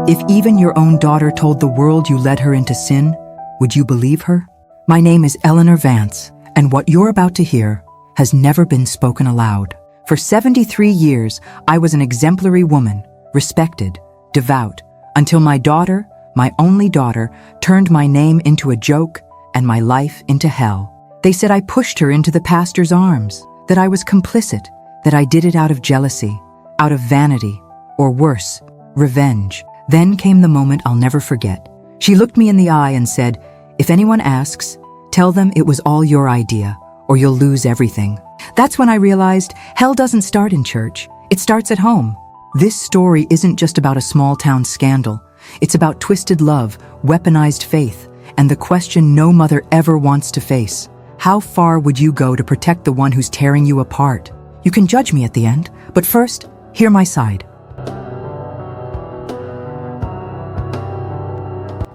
If even your own daughter told the world you led her into sin, would you believe her? My name is Eleanor Vance, and what you're about to hear has never been spoken aloud. For 73 years, I was an exemplary woman, respected, devout, until my daughter, my only daughter, turned my name into a joke and my life into hell. They said I pushed her into the pastor's arms, that I was complicit, that I did it out of jealousy, out of vanity, or worse, revenge. Then came the moment I'll never forget. She looked me in the eye and said, "If anyone asks, tell them it was all your idea, or you'll lose everything." That's when I realized hell doesn't start in church. It starts at home. This story isn't just about a small-town scandal. It's about twisted love, weaponized faith, and the question no mother ever wants to face. How far would you go to protect the one who's tearing you apart? You can judge me at the end, but first, hear my side.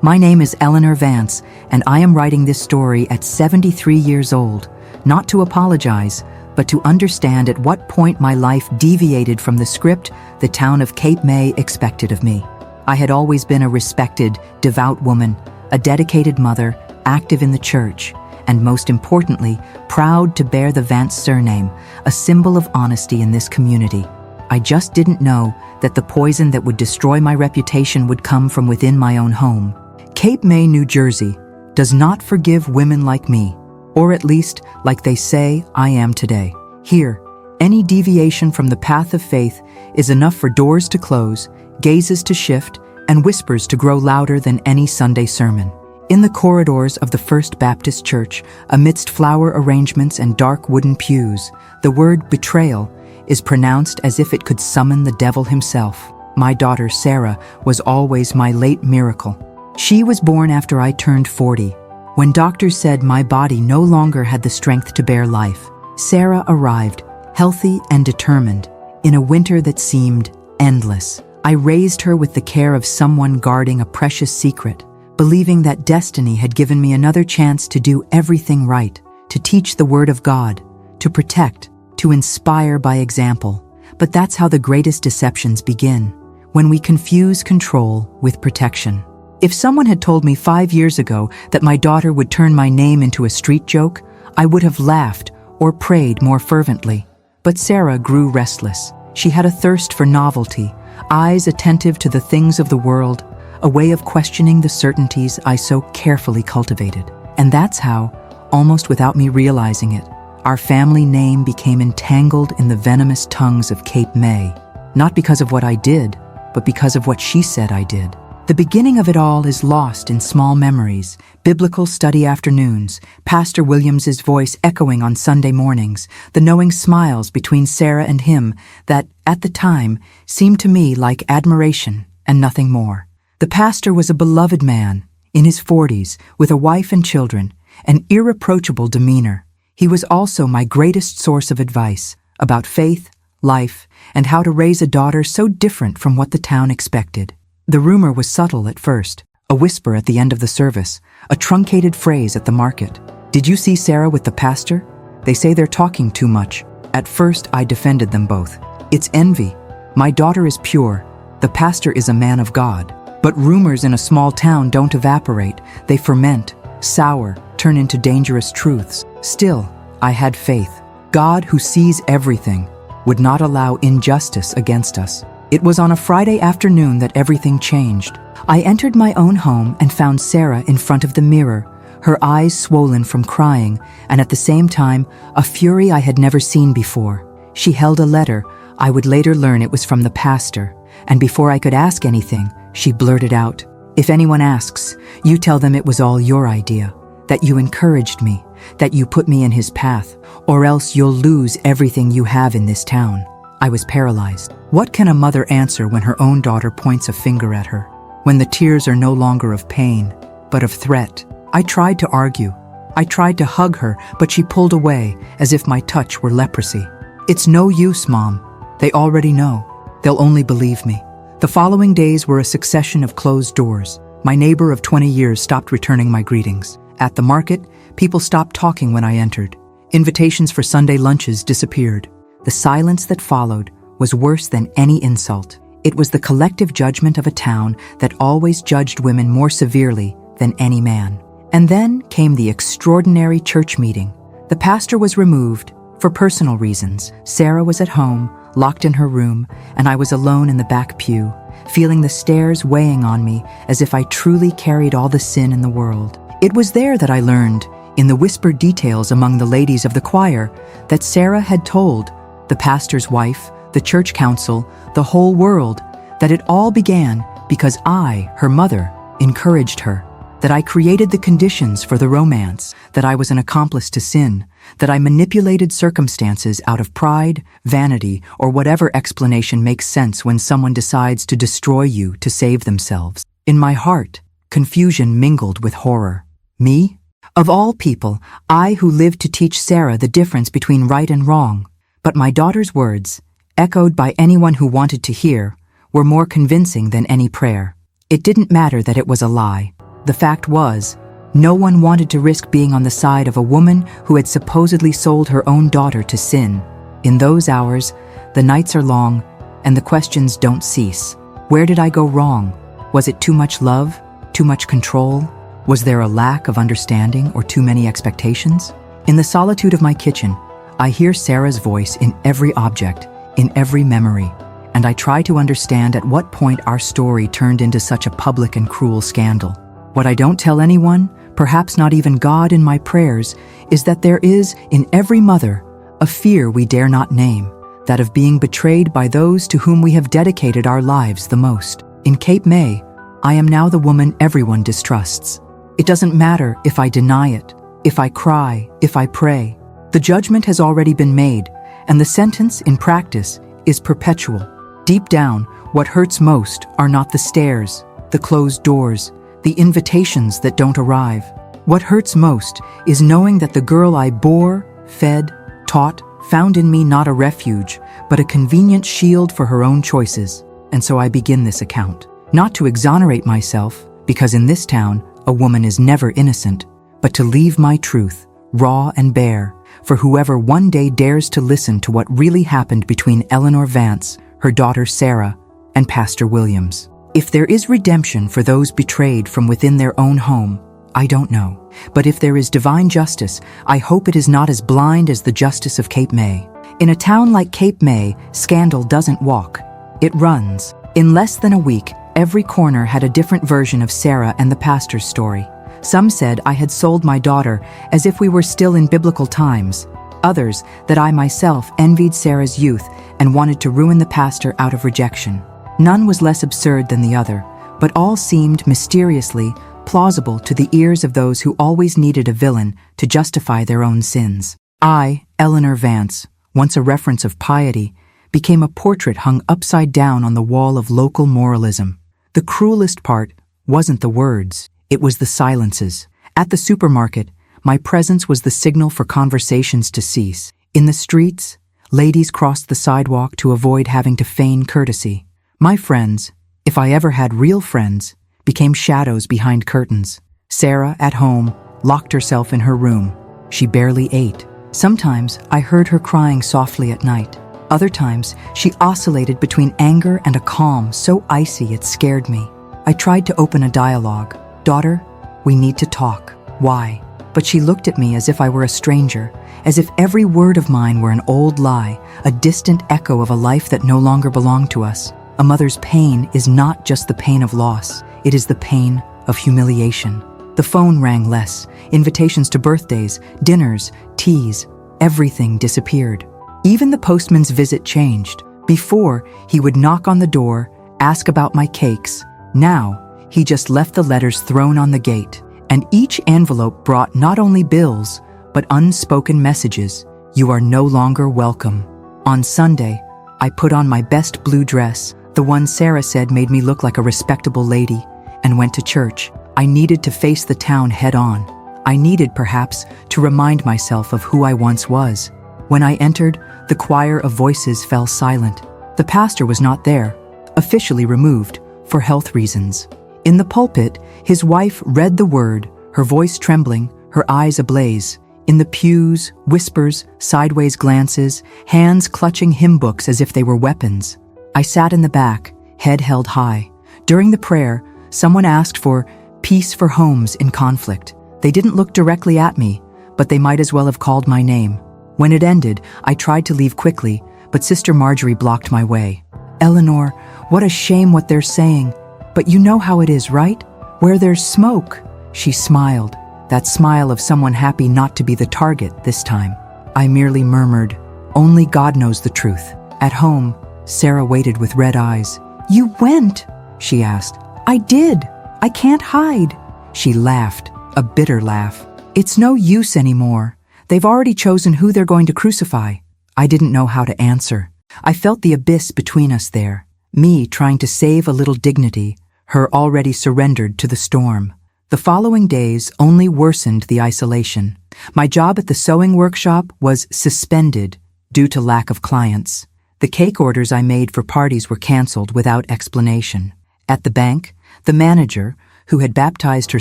My name is Eleanor Vance, and I am writing this story at 73 years old, not to apologize, but to understand at what point my life deviated from the script the town of Cape May expected of me. I had always been a respected, devout woman, a dedicated mother, active in the church, and most importantly, proud to bear the Vance surname, a symbol of honesty in this community. I just didn't know that the poison that would destroy my reputation would come from within my own home. Cape May, New Jersey, does not forgive women like me, or at least like they say I am today. Here, any deviation from the path of faith is enough for doors to close, gazes to shift, and whispers to grow louder than any Sunday sermon. In the corridors of the First Baptist Church, amidst flower arrangements and dark wooden pews, the word betrayal is pronounced as if it could summon the devil himself. My daughter, Sarah, was always my late miracle. She was born after I turned 40, when doctors said my body no longer had the strength to bear life. Sarah arrived, healthy and determined, in a winter that seemed endless. I raised her with the care of someone guarding a precious secret, believing that destiny had given me another chance to do everything right, to teach the Word of God, to protect, to inspire by example. But that's how the greatest deceptions begin, when we confuse control with protection. If someone had told me 5 years ago that my daughter would turn my name into a street joke, I would have laughed or prayed more fervently. But Sarah grew restless. She had a thirst for novelty, eyes attentive to the things of the world, a way of questioning the certainties I so carefully cultivated. And that's how, almost without me realizing it, our family name became entangled in the venomous tongues of Cape May. Not because of what I did, but because of what she said I did. The beginning of it all is lost in small memories, biblical study afternoons, Pastor Williams's voice echoing on Sunday mornings, the knowing smiles between Sarah and him that, at the time, seemed to me like admiration and nothing more. The pastor was a beloved man, in his 40s, with a wife and children, an irreproachable demeanor. He was also my greatest source of advice about faith, life, and how to raise a daughter so different from what the town expected. The rumor was subtle at first, a whisper at the end of the service, a truncated phrase at the market. "Did you see Sarah with the pastor? They say they're talking too much." At first, I defended them both. It's envy. My daughter is pure. The pastor is a man of God. But rumors in a small town don't evaporate. They ferment, sour, turn into dangerous truths. Still, I had faith. God, who sees everything, would not allow injustice against us. It was on a Friday afternoon that everything changed. I entered my own home and found Sarah in front of the mirror, her eyes swollen from crying, and at the same time, a fury I had never seen before. She held a letter. I would later learn it was from the pastor, and before I could ask anything, she blurted out, "If anyone asks, you tell them it was all your idea, that you encouraged me, that you put me in his path, or else you'll lose everything you have in this town." I was paralyzed. What can a mother answer when her own daughter points a finger at her? When the tears are no longer of pain, but of threat? I tried to argue. I tried to hug her, but she pulled away as if my touch were leprosy. "It's no use, Mom. They already know. They'll only believe me." The following days were a succession of closed doors. My neighbor of 20 years stopped returning my greetings. At the market, people stopped talking when I entered. Invitations for Sunday lunches disappeared. The silence that followed was worse than any insult. It was the collective judgment of a town that always judged women more severely than any man. And then came the extraordinary church meeting. The pastor was removed for personal reasons. Sarah was at home, locked in her room, and I was alone in the back pew, feeling the stares weighing on me as if I truly carried all the sin in the world. It was there that I learned, in the whispered details among the ladies of the choir, that Sarah had told the pastor's wife, the church council, the whole world, that it all began because I, her mother, encouraged her, that I created the conditions for the romance, that I was an accomplice to sin, that I manipulated circumstances out of pride, vanity, or whatever explanation makes sense when someone decides to destroy you to save themselves. In my heart, confusion mingled with horror. Me? Of all people, I who lived to teach Sarah the difference between right and wrong. But my daughter's words, echoed by anyone who wanted to hear, were more convincing than any prayer. It didn't matter that it was a lie. The fact was, no one wanted to risk being on the side of a woman who had supposedly sold her own daughter to sin. In those hours, the nights are long, and the questions don't cease. Where did I go wrong? Was it too much love? Too much control? Was there a lack of understanding or too many expectations? In the solitude of my kitchen, I hear Sarah's voice in every object, in every memory, and I try to understand at what point our story turned into such a public and cruel scandal. What I don't tell anyone, perhaps not even God in my prayers, is that there is, in every mother, a fear we dare not name, that of being betrayed by those to whom we have dedicated our lives the most. In Cape May, I am now the woman everyone distrusts. It doesn't matter if I deny it, if I cry, if I pray. The judgment has already been made, and the sentence, in practice, is perpetual. Deep down, what hurts most are not the stares, the closed doors, the invitations that don't arrive. What hurts most is knowing that the girl I bore, fed, taught, found in me not a refuge, but a convenient shield for her own choices. And so I begin this account. Not to exonerate myself, because in this town, a woman is never innocent, but to leave my truth, raw and bare, for whoever one day dares to listen to what really happened between Eleanor Vance, her daughter Sarah, and Pastor Williams. If there is redemption for those betrayed from within their own home, I don't know. But if there is divine justice, I hope it is not as blind as the justice of Cape May. In a town like Cape May, scandal doesn't walk, it runs. In less than a week, every corner had a different version of Sarah and the pastor's story. Some said I had sold my daughter as if we were still in biblical times. Others, that I myself envied Sarah's youth and wanted to ruin the pastor out of rejection. None was less absurd than the other, but all seemed mysteriously plausible to the ears of those who always needed a villain to justify their own sins. I, Eleanor Vance, once a reference of piety, became a portrait hung upside down on the wall of local moralism. The cruelest part wasn't the words, it was the silences. At the supermarket, my presence was the signal for conversations to cease. In the streets, ladies crossed the sidewalk to avoid having to feign courtesy. My friends, if I ever had real friends, became shadows behind curtains. Sarah, at home, locked herself in her room. She barely ate. Sometimes I heard her crying softly at night. Other times, she oscillated between anger and a calm so icy it scared me. I tried to open a dialogue. "Daughter, we need to talk." "Why?" But she looked at me as if I were a stranger, as if every word of mine were an old lie, a distant echo of a life that no longer belonged to us. A mother's pain is not just the pain of loss, it is the pain of humiliation. The phone rang less, invitations to birthdays, dinners, teas, everything disappeared. Even the postman's visit changed. Before, he would knock on the door, ask about my cakes. Now, he just left the letters thrown on the gate, and each envelope brought not only bills, but unspoken messages. "You are no longer welcome." On Sunday, I put on my best blue dress, the one Sarah said made me look like a respectable lady, and went to church. I needed to face the town head on. I needed, perhaps, to remind myself of who I once was. When I entered, the choir of voices fell silent. The pastor was not there, officially removed, for health reasons. In the pulpit, his wife read the word, her voice trembling, her eyes ablaze. In the pews, whispers, sideways glances, hands clutching hymn books as if they were weapons. I sat in the back, head held high. During the prayer, someone asked for peace for homes in conflict. They didn't look directly at me, but they might as well have called my name. When it ended, I tried to leave quickly, but Sister Marjorie blocked my way. "Eleanor, what a shame what they're saying. But you know how it is, right? Where there's smoke." She smiled, that smile of someone happy not to be the target this time. I merely murmured, "Only God knows the truth." At home, Sarah waited with red eyes. "You went?" she asked. "I did. I can't hide." She laughed, a bitter laugh. "It's no use anymore. They've already chosen who they're going to crucify." I didn't know how to answer. I felt the abyss between us there, me trying to save a little dignity, her already surrendered to the storm. The following days only worsened the isolation. My job at the sewing workshop was suspended due to lack of clients. The cake orders I made for parties were canceled without explanation. At the bank, the manager, who had baptized her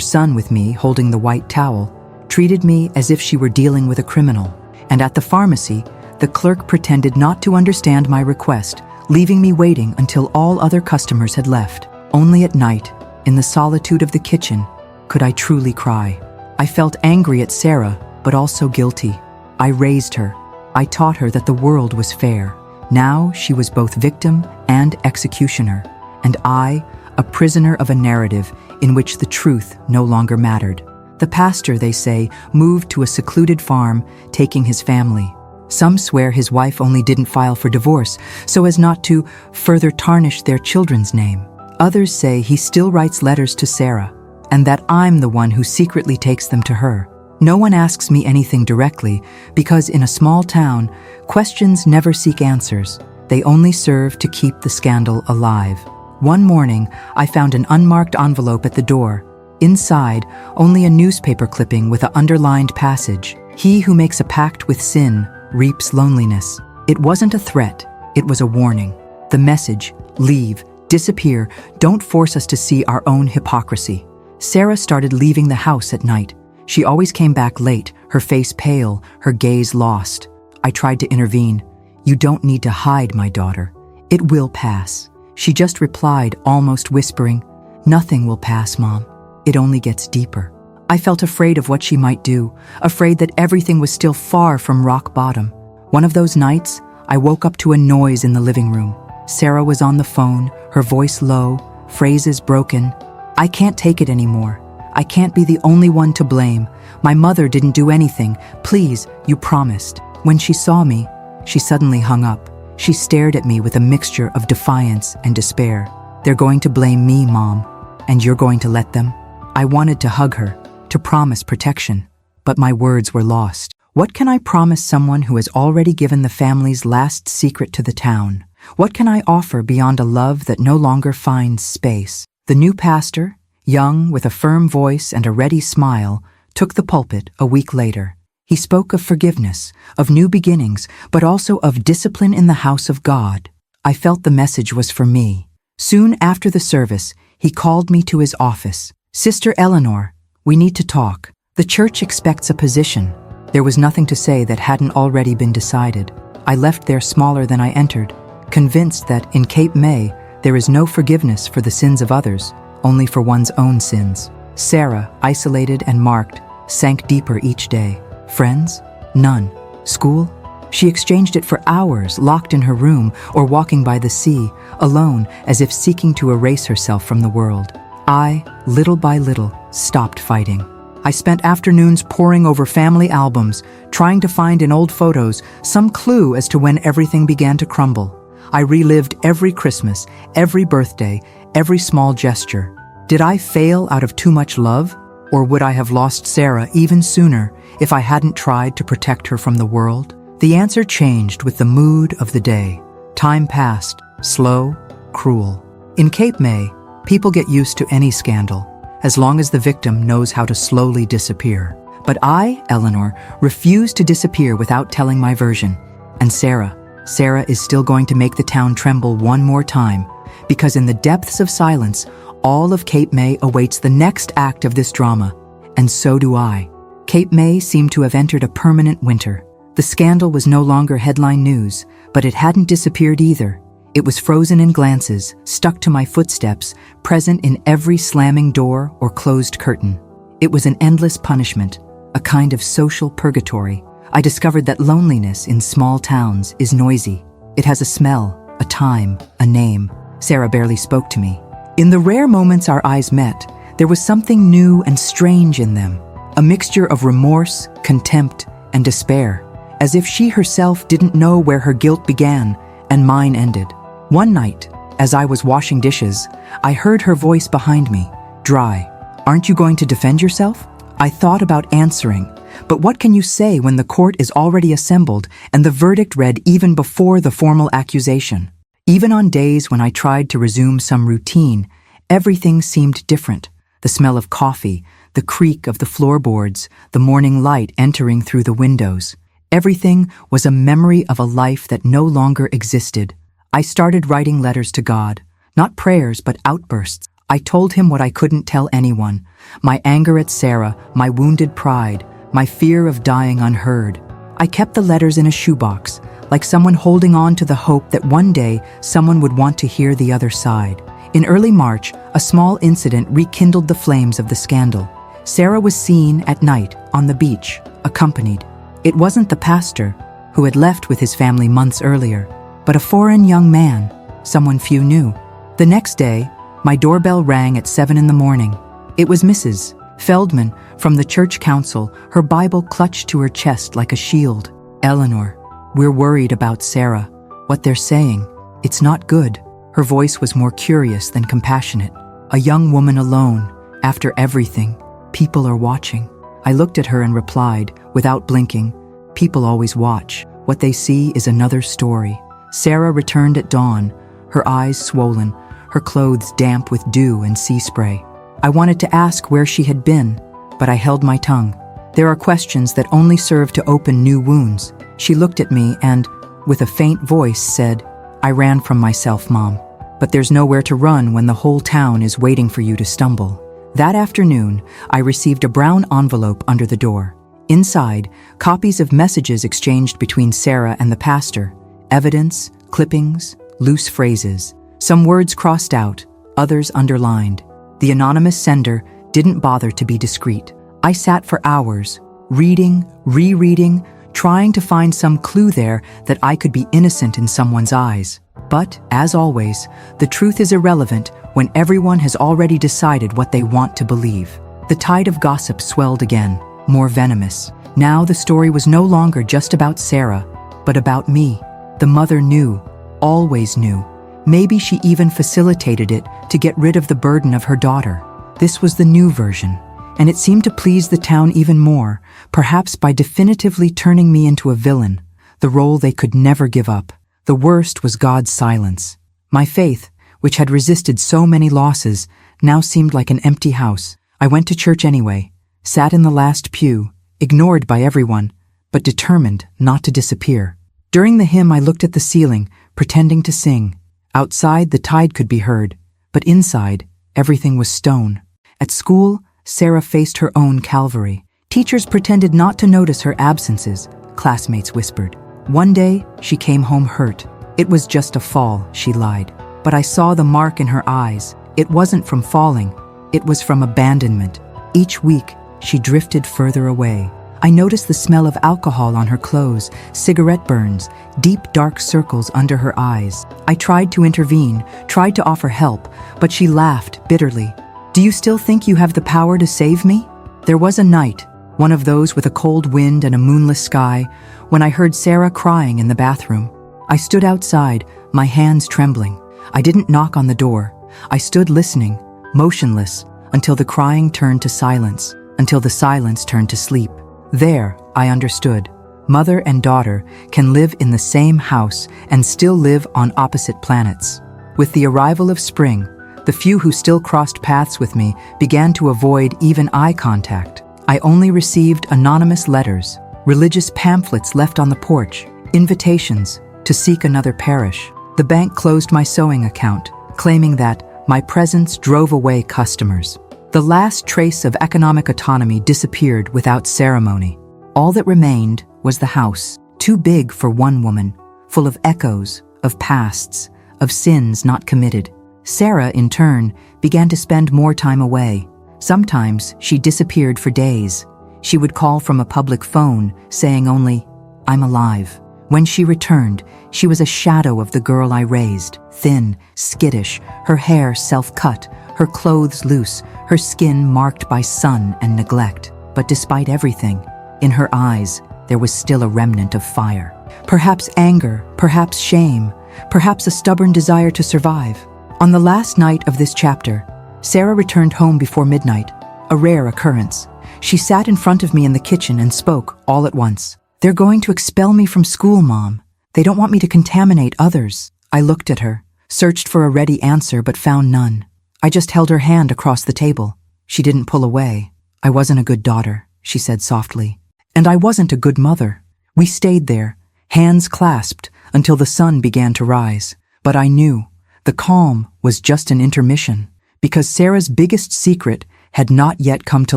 son with me holding the white towel, treated me as if she were dealing with a criminal. And at the pharmacy, the clerk pretended not to understand my request, leaving me waiting until all other customers had left. Only at night, in the solitude of the kitchen, could I truly cry. I felt angry at Sarah, but also guilty. I raised her. I taught her that the world was fair. Now she was both victim and executioner, and I, a prisoner of a narrative in which the truth no longer mattered. The pastor, they say, moved to a secluded farm, taking his family. Some swear his wife only didn't file for divorce so as not to further tarnish their children's name. Others say he still writes letters to Sarah, and that I'm the one who secretly takes them to her. No one asks me anything directly because in a small town, questions never seek answers. They only serve to keep the scandal alive. One morning, I found an unmarked envelope at the door. Inside, only a newspaper clipping with an underlined passage. "He who makes a pact with sin reaps loneliness." It wasn't a threat, it was a warning. The message, leave, disappear, don't force us to see our own hypocrisy. Sarah started leaving the house at night. She always came back late, her face pale, her gaze lost. I tried to intervene. "You don't need to hide, my daughter. It will pass." She just replied, almost whispering, "Nothing will pass, Mom. It only gets deeper." I felt afraid of what she might do, afraid that everything was still far from rock bottom. One of those nights, I woke up to a noise in the living room. Sarah was on the phone, her voice low, phrases broken. "I can't take it anymore. I can't be the only one to blame. My mother didn't do anything. Please, you promised." When she saw me, she suddenly hung up. She stared at me with a mixture of defiance and despair. "They're going to blame me, Mom, and you're going to let them?" I wanted to hug her, to promise protection, but my words were lost. What can I promise someone who has already given the family's last secret to the town? What can I offer beyond a love that no longer finds space? The new pastor, young, with a firm voice and a ready smile, took the pulpit a week later. He spoke of forgiveness, of new beginnings, but also of discipline in the house of God. I felt the message was for me. Soon after the service, he called me to his office. "Sister Eleanor, we need to talk. The church expects a position." There was nothing to say that hadn't already been decided. I left there smaller than I entered, convinced that in Cape May, there is no forgiveness for the sins of others, only for one's own sins. Sarah, isolated and marked, sank deeper each day. Friends? None. School? She exchanged it for hours, locked in her room or walking by the sea, alone, as if seeking to erase herself from the world. I, little by little, stopped fighting. I spent afternoons poring over family albums, trying to find in old photos some clue as to when everything began to crumble. I relived every Christmas, every birthday, every small gesture. Did I fail out of too much love? Or would I have lost Sarah even sooner if I hadn't tried to protect her from the world? The answer changed with the mood of the day. Time passed, slow, cruel. In Cape May, people get used to any scandal, as long as the victim knows how to slowly disappear. But I, Eleanor, refuse to disappear without telling my version. And Sarah is still going to make the town tremble one more time, because in the depths of silence, all of Cape May awaits the next act of this drama, and so do I. Cape May seemed to have entered a permanent winter. The scandal was no longer headline news, but it hadn't disappeared either. It was frozen in glances, stuck to my footsteps, present in every slamming door or closed curtain. It was an endless punishment, a kind of social purgatory. I discovered that loneliness in small towns is noisy. It has a smell, a time, a name. Sarah barely spoke to me. In the rare moments our eyes met, there was something new and strange in them, a mixture of remorse, contempt, and despair, as if she herself didn't know where her guilt began and mine ended. One night, as I was washing dishes, I heard her voice behind me, dry. "Aren't you going to defend yourself?" I thought about answering, but what can you say when the court is already assembled and the verdict read even before the formal accusation? Even on days when I tried to resume some routine, everything seemed different. The smell of coffee, the creak of the floorboards, the morning light entering through the windows. Everything was a memory of a life that no longer existed. I started writing letters to God, not prayers but outbursts. I told him what I couldn't tell anyone, my anger at Sarah, my wounded pride, my fear of dying unheard. I kept the letters in a shoebox, like someone holding on to the hope that one day someone would want to hear the other side. In early March, a small incident rekindled the flames of the scandal. Sarah was seen at night on the beach, accompanied. It wasn't the pastor, who had left with his family months earlier, but a foreign young man, someone few knew. The next day, my doorbell rang at 7 in the morning. It was Mrs. Feldman from the church council, her Bible clutched to her chest like a shield. "Eleanor, we're worried about Sarah. What they're saying, it's not good." Her voice was more curious than compassionate. "A young woman alone, after everything. People are watching." I looked at her and replied, without blinking, "People always watch. What they see is another story." Sarah returned at dawn, her eyes swollen, her clothes damp with dew and sea spray. I wanted to ask where she had been, but I held my tongue. There are questions that only serve to open new wounds. She looked at me and, with a faint voice, said, "I ran from myself, Mom. But there's nowhere to run when the whole town is waiting for you to stumble." That afternoon, I received a brown envelope under the door. Inside, copies of messages exchanged between Sarah and the pastor, evidence, clippings, loose phrases. Some words crossed out, others underlined. The anonymous sender didn't bother to be discreet. I sat for hours, reading, rereading, trying to find some clue there that I could be innocent in someone's eyes. But, as always, the truth is irrelevant when everyone has already decided what they want to believe. The tide of gossip swelled again, more venomous. Now the story was no longer just about Sarah, but about me. The mother knew, always knew. Maybe she even facilitated it to get rid of the burden of her daughter. This was the new version, and it seemed to please the town even more, perhaps by definitively turning me into a villain, the role they could never give up. The worst was God's silence. My faith, which had resisted so many losses, now seemed like an empty house. I went to church anyway, sat in the last pew, ignored by everyone, but determined not to disappear. During the hymn I looked at the ceiling, pretending to sing. Outside the tide could be heard, but inside everything was stone. At school, Sarah faced her own Calvary. Teachers pretended not to notice her absences, classmates whispered. One day, she came home hurt. It was just a fall, she lied. But I saw the mark in her eyes. It wasn't from falling, it was from abandonment. Each week, she drifted further away. I noticed the smell of alcohol on her clothes, cigarette burns, deep dark circles under her eyes. I tried to intervene, tried to offer help, but she laughed bitterly. "Do you still think you have the power to save me?" There was a night, one of those with a cold wind and a moonless sky, when I heard Sarah crying in the bathroom. I stood outside, my hands trembling. I didn't knock on the door. I stood listening, motionless, until the crying turned to silence, until the silence turned to sleep. There, I understood. Mother and daughter can live in the same house and still live on opposite planets. With the arrival of spring, the few who still crossed paths with me began to avoid even eye contact. I only received anonymous letters, religious pamphlets left on the porch, invitations to seek another parish. The bank closed my sewing account, claiming that my presence drove away customers. The last trace of economic autonomy disappeared without ceremony. All that remained was the house, too big for one woman, full of echoes, of pasts, of sins not committed. Sarah, in turn, began to spend more time away. Sometimes she disappeared for days. She would call from a public phone, saying only, "I'm alive." When she returned, she was a shadow of the girl I raised, thin, skittish, her hair self-cut, her clothes loose, her skin marked by sun and neglect. But despite everything, in her eyes, there was still a remnant of fire. Perhaps anger, perhaps shame, perhaps a stubborn desire to survive. On the last night of this chapter, Sarah returned home before midnight, a rare occurrence. She sat in front of me in the kitchen and spoke all at once. "They're going to expel me from school, Mom. They don't want me to contaminate others." I looked at her, searched for a ready answer but found none. I just held her hand across the table. She didn't pull away. "I wasn't a good daughter," she said softly. "And I wasn't a good mother." We stayed there, hands clasped, until the sun began to rise. But I knew the calm was just an intermission, because Sarah's biggest secret had not yet come to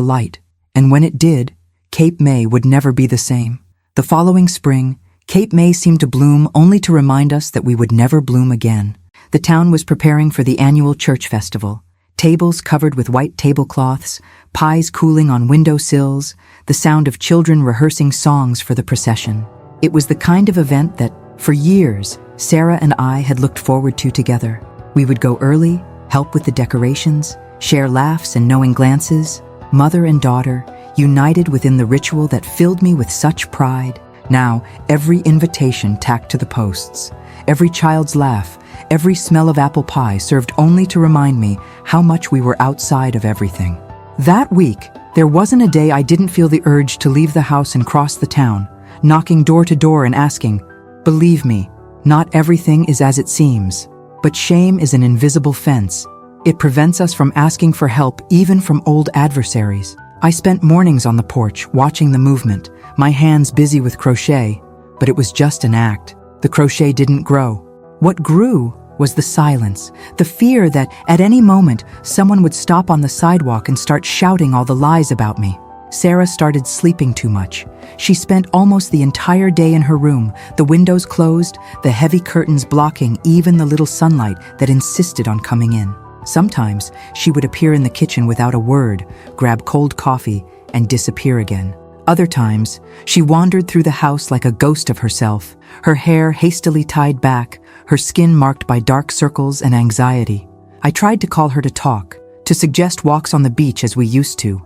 light. And when it did, Cape May would never be the same. The following spring, Cape May seemed to bloom only to remind us that we would never bloom again. The town was preparing for the annual church festival. Tables covered with white tablecloths, pies cooling on windowsills, the sound of children rehearsing songs for the procession. It was the kind of event that, for years, Sarah and I had looked forward to together. We would go early, help with the decorations, share laughs and knowing glances, mother and daughter, united within the ritual that filled me with such pride. Now, every invitation tacked to the posts, every child's laugh, every smell of apple pie served only to remind me how much we were outside of everything. That week, there wasn't a day I didn't feel the urge to leave the house and cross the town, knocking door to door and asking, "Believe me, not everything is as it seems." But shame is an invisible fence. It prevents us from asking for help even from old adversaries. I spent mornings on the porch watching the movement, my hands busy with crochet, but it was just an act. The crochet didn't grow. What grew was the silence, the fear that at any moment someone would stop on the sidewalk and start shouting all the lies about me. Sarah started sleeping too much. She spent almost the entire day in her room, the windows closed, the heavy curtains blocking even the little sunlight that insisted on coming in. Sometimes she would appear in the kitchen without a word, grab cold coffee, and disappear again. Other times, she wandered through the house like a ghost of herself, her hair hastily tied back, her skin marked by dark circles and anxiety. I tried to call her to talk, to suggest walks on the beach as we used to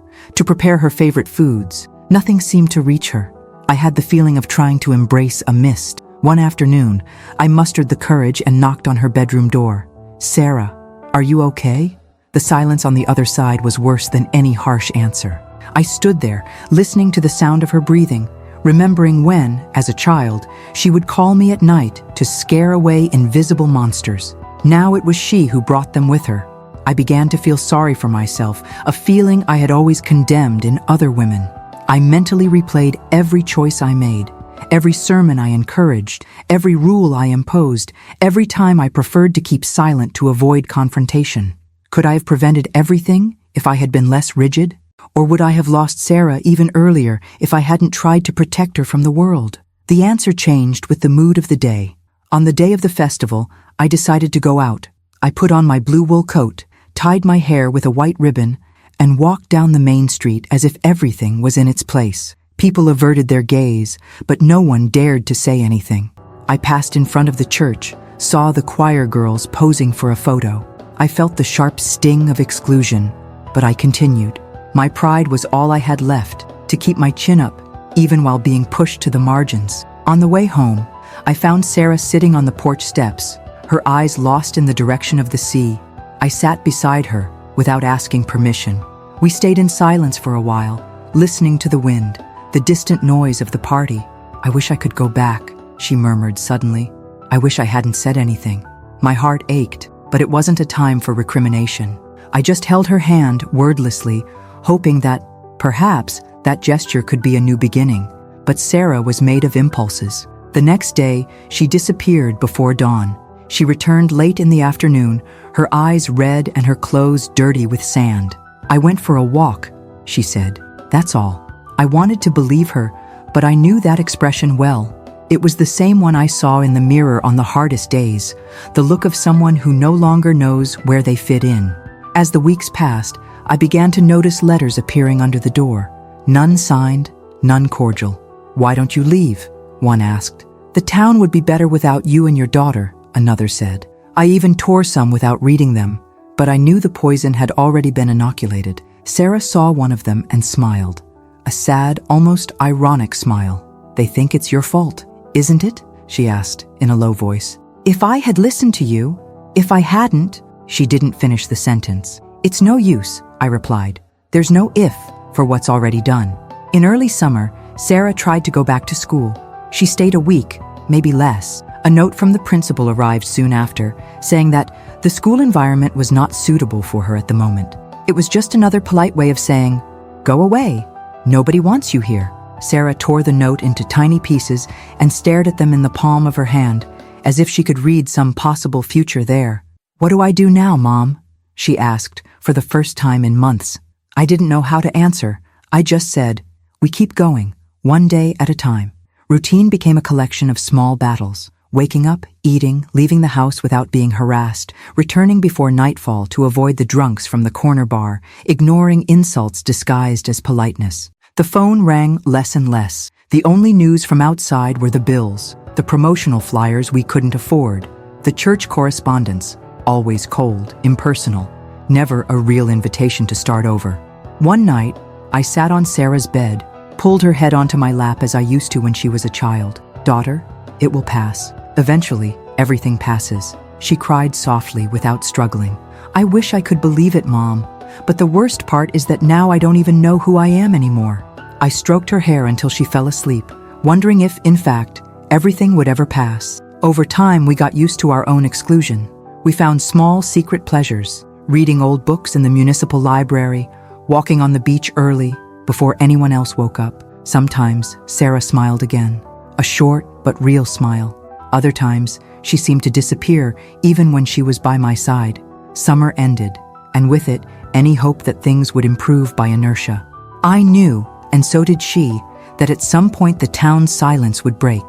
prepare her favorite foods. Nothing seemed to reach her. I had the feeling of trying to embrace a mist. One afternoon, I mustered the courage and knocked on her bedroom door. "Sarah, are you okay?" The silence on the other side was worse than any harsh answer. I stood there, listening to the sound of her breathing, remembering when, as a child, she would call me at night to scare away invisible monsters. Now it was she who brought them with her. I began to feel sorry for myself, a feeling I had always condemned in other women. I mentally replayed every choice I made, every sermon I encouraged, every rule I imposed, every time I preferred to keep silent to avoid confrontation. Could I have prevented everything if I had been less rigid? Or would I have lost Sarah even earlier if I hadn't tried to protect her from the world? The answer changed with the mood of the day. On the day of the festival, I decided to go out. I put on my blue wool coat, tied my hair with a white ribbon, and walked down the main street as if everything was in its place. People averted their gaze, but no one dared to say anything. I passed in front of the church, saw the choir girls posing for a photo. I felt the sharp sting of exclusion, but I continued. My pride was all I had left, to keep my chin up, even while being pushed to the margins. On the way home, I found Sarah sitting on the porch steps, her eyes lost in the direction of the sea. I sat beside her, without asking permission. We stayed in silence for a while, listening to the wind, the distant noise of the party. "I wish I could go back," she murmured suddenly. "I wish I hadn't said anything." My heart ached, but it wasn't a time for recrimination. I just held her hand wordlessly, hoping that, perhaps, that gesture could be a new beginning. But Sarah was made of impulses. The next day, she disappeared before dawn. She returned late in the afternoon, her eyes red and her clothes dirty with sand. "I went for a walk," she said. "That's all." I wanted to believe her, but I knew that expression well. It was the same one I saw in the mirror on the hardest days, the look of someone who no longer knows where they fit in. As the weeks passed, I began to notice letters appearing under the door. None signed, none cordial. "Why don't you leave?" one asked. "The town would be better without you and your daughter," another said. I even tore some without reading them, but I knew the poison had already been inoculated. Sarah saw one of them and smiled. A sad, almost ironic smile. "They think it's your fault, isn't it?" she asked in a low voice. "If I had listened to you, if I hadn't..." She didn't finish the sentence. "It's no use," I replied. "There's no if for what's already done." In early summer, Sarah tried to go back to school. She stayed a week, maybe less. A note from the principal arrived soon after, saying that the school environment was not suitable for her at the moment. It was just another polite way of saying, "Go away. Nobody wants you here." Sarah tore the note into tiny pieces and stared at them in the palm of her hand, as if she could read some possible future there. "What do I do now, Mom?" she asked for the first time in months. I didn't know how to answer. I just said, "We keep going, one day at a time." Routine became a collection of small battles. Waking up, eating, leaving the house without being harassed, returning before nightfall to avoid the drunks from the corner bar, ignoring insults disguised as politeness. The phone rang less and less. The only news from outside were the bills, the promotional flyers we couldn't afford, the church correspondence, always cold, impersonal, never a real invitation to start over. One night, I sat on Sarah's bed, pulled her head onto my lap as I used to when she was a child. "Daughter, it will pass. Eventually, everything passes." She cried softly without struggling. "I wish I could believe it, Mom. But the worst part is that now I don't even know who I am anymore." I stroked her hair until she fell asleep, wondering if, in fact, everything would ever pass. Over time, we got used to our own exclusion. We found small, secret pleasures, reading old books in the municipal library, walking on the beach early, before anyone else woke up. Sometimes, Sarah smiled again, a short but real smile. Other times, she seemed to disappear even when she was by my side. Summer ended, and with it, any hope that things would improve by inertia. I knew, and so did she, that at some point the town's silence would break.